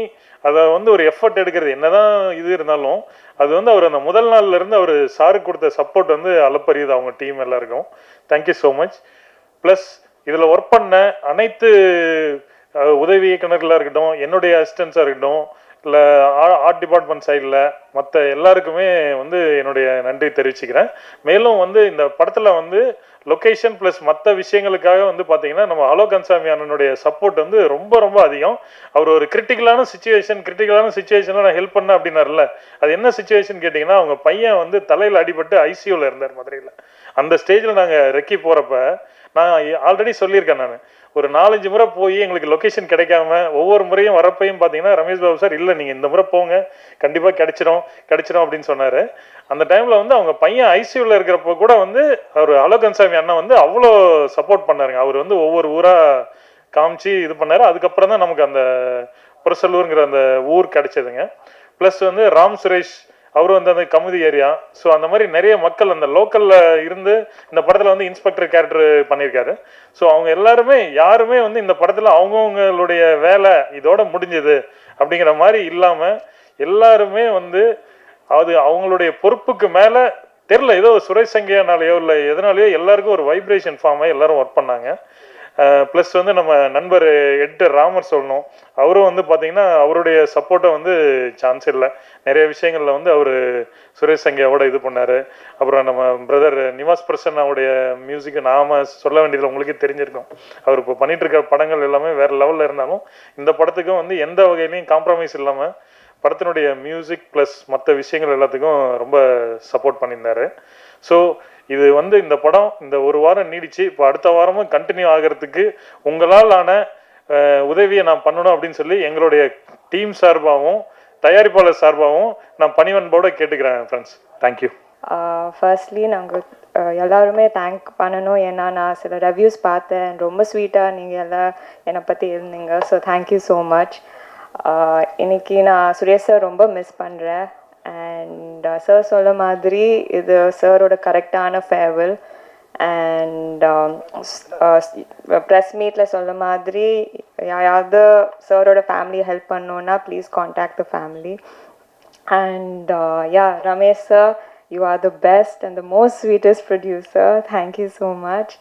அதை வந்து ஒரு எஃபர்ட் எடுக்கிறது என்னதான் இது இருந்தாலும் அது வந்து அவர் அந்த முதல் நாள்லேருந்து அவர் சாருக்கு கொடுத்த சப்போர்ட் வந்து அளப்பரியுது அவங்க டீம் எல்லாருக்கும். Thank you so much. ப்ளஸ் இதில் ஒர்க் பண்ண அனைத்து உதவி இயக்குநர்களாக இருக்கட்டும், என்னுடைய அசிஸ்டன்ஸாக இருக்கட்டும், இல்லை ஆர்ட் டிபார்ட்மெண்ட் சைடில் மற்ற எல்லாருக்குமே வந்து என்னுடைய நன்றி தெரிவிச்சுக்கிறேன். மேலும் வந்து இந்த படத்தில் வந்து லொக்கேஷன் ப்ளஸ் மற்ற விஷயங்களுக்காக வந்து பார்த்தீங்கன்னா நம்ம ஹலோ கன்சாமி அண்ணனுடைய சப்போர்ட் வந்து ரொம்ப ரொம்ப அதிகம். அவர் ஒரு கிரிட்டிக்கலான சுச்சுவேஷனில் நான் ஹெல்ப் பண்ணேன் அப்படின்னார்ல, அது என்ன சுச்சுவேஷன் கேட்டிங்கன்னா, அவங்க பையன் வந்து தலையில் அடிபட்டு ஐசியூவில் இருந்தார் மதுரையில். அந்த ஸ்டேஜில் நாங்கள் ரெக்கி போகிறப்ப நான் ஆல்ரெடி சொல்லியிருக்கேன், நான் ஒரு 4-5 முறை போய் எங்களுக்கு லொக்கேஷன் கிடைக்காம ஒவ்வொரு முறையும் வரப்பையும் பார்த்தீங்கன்னா ரமேஷ் பாபு சார் இல்லை நீங்கள் இந்த முறை போங்க கண்டிப்பாக கிடைச்சிரும் அப்படின்னு சொன்னார். அந்த டைமில் வந்து அவங்க பையன் ஐசியூவில் இருக்கிறப்ப கூட வந்து அவர் ஹலோ கன்சாமி அண்ணன் வந்து அவ்வளோ சப்போர்ட் பண்ணாருங்க. அவர் வந்து ஒவ்வொரு ஊராக காமிச்சு இது பண்ணார். அதுக்கப்புறம் தான் நமக்கு அந்த புரசலூருங்கிற அந்த ஊர் கிடைச்சதுங்க. ப்ளஸ் வந்து ராம் சுரேஷ் அவர் வந்து அந்த கமுதி ஏரியா, ஸோ அந்த மாதிரி நிறைய மக்கள் அந்த லோக்கலில் இருந்து இந்த படத்தில் வந்து இன்ஸ்பெக்டர் கேரக்டர் பண்ணியிருக்காரு. ஸோ அவங்க எல்லாருமே யாருமே வந்து இந்த படத்தில் அவங்கவுங்களுடைய வேலை இதோட முடிஞ்சது அப்படிங்கிற மாதிரி இல்லாமல் எல்லாருமே வந்து அது அவங்களுடைய பொறுப்புக்கு மேலே தெரில, ஏதோ சுரேஷ் சங்கையானாலேயோ இல்லை எதனாலேயோ எல்லாருக்கும் ஒரு வைப்ரேஷன் ஃபார்ம் ஆகி எல்லாரும் ஒர்க் பண்ணாங்க. ப்ளஸ் வந்து நம்ம நண்பர் எடிட்டர் ராமர் சொல்லணும், அவரும் வந்து பார்த்திங்கன்னா அவருடைய சப்போர்ட்டை வந்து சான்ஸ் இல்லை. நிறைய விஷயங்களில் வந்து அவர் சுரேஷ் சங்கையாவோட இது பண்ணார். அப்புறம் நம்ம பிரதர் நிவாஸ் பிரசன்னாவுடைய மியூசிக்கை நாம் சொல்ல வேண்டியதில் உங்களுக்கே தெரிஞ்சிருக்கும். அவர் இப்போ பண்ணிகிட்ருக்க படங்கள் எல்லாமே வேறு லெவலில் இருந்தாலும் இந்த படத்துக்கும் வந்து எந்த வகையிலையும் காம்ப்ரமைஸ் இல்லாமல் படத்தினுடைய மியூசிக் ப்ளஸ் மற்ற விஷயங்கள் எல்லாத்துக்கும் ரொம்ப சப்போர்ட் பண்ணியிருந்தார். ஸோ இது வந்து இந்த படம் இந்த ஒரு வாரம் நீடிச்சு இப்போ அடுத்த வாரமும் கண்டினியூ ஆகிறதுக்கு உங்களால் ஆன உதவியை நான் பண்ணணும் அப்படின்னு சொல்லி எங்களுடைய டீம் சார்பாகவும் தயாரிப்பாளர் சார்பாகவும் நான் பணிவன்போடு கேட்டுக்கிறேன் ஃப்ரெண்ட்ஸ். தேங்க்யூ. ஃபர்ஸ்ட்லி நாங்கள் எல்லாருமே தேங்க் பண்ணணும். ஏன்னா நான் சில ரிவ்யூஸ் பார்த்தேன், ரொம்ப ஸ்வீட்டாக நீங்கள் எல்லாம் என்னை பற்றி இருந்தீங்க. So thank you so much. இன்னைக்கு நான் சுரேஷ் சார் ரொம்ப மிஸ் பண்ணுறேன். அண்ட் சார் சொல்ல மாதிரி இது சாரோட கரெக்டான ஃபேர்வெல். அண்ட் ப்ரெஸ் மீட்டில் சொல்ல மாதிரி யாராவது சாரோட ஃபேமிலியை ஹெல்ப் பண்ணோன்னா please contact the family. And yeah Ramesh sir, you are the best and the most sweetest producer. Thank you so much.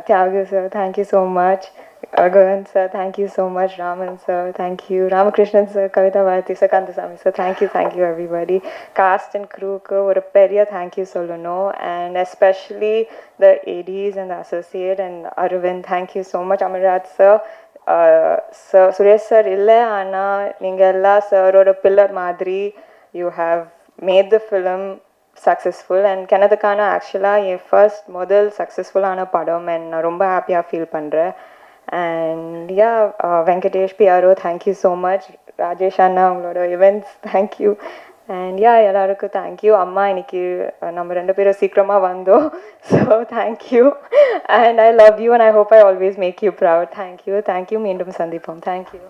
Thiagu sir, thank you so much. Govind sir, thank you so much. Raman sir, thank you. Ramakrishnan sir, Kavita Bharati sir, Kandasamy sir, thank you everybody. Cast and crew ku oru periya thank you solano, and especially the ADs and the associate and Arvind, thank you so much. Amarraj sir, sir Suresh sir illa ana neenga ella sir oda pillar madri, you have made the film successful. And Kennethukana actually என் first முதல் சக்ஸஸ்ஃபுல்லான படம் and நான் ரொம்ப ஹாப்பியாக feel பண்ணுறேன். And yeah Venkatesh PRO thank you so much. Rajesh அண்ணா உங்களோட இவெண்ட்ஸ் தேங்க்யூ. அண்ட் யா எல்லாருக்கும் தேங்க்யூ. அம்மா இன்னைக்கு நம்ம 2 பேரும் சீக்கிரமாக வந்தோம். So thank you. And I love you and I hope I always make you proud. Thank you. மீண்டும் சந்திப்போம். தேங்க்யூ.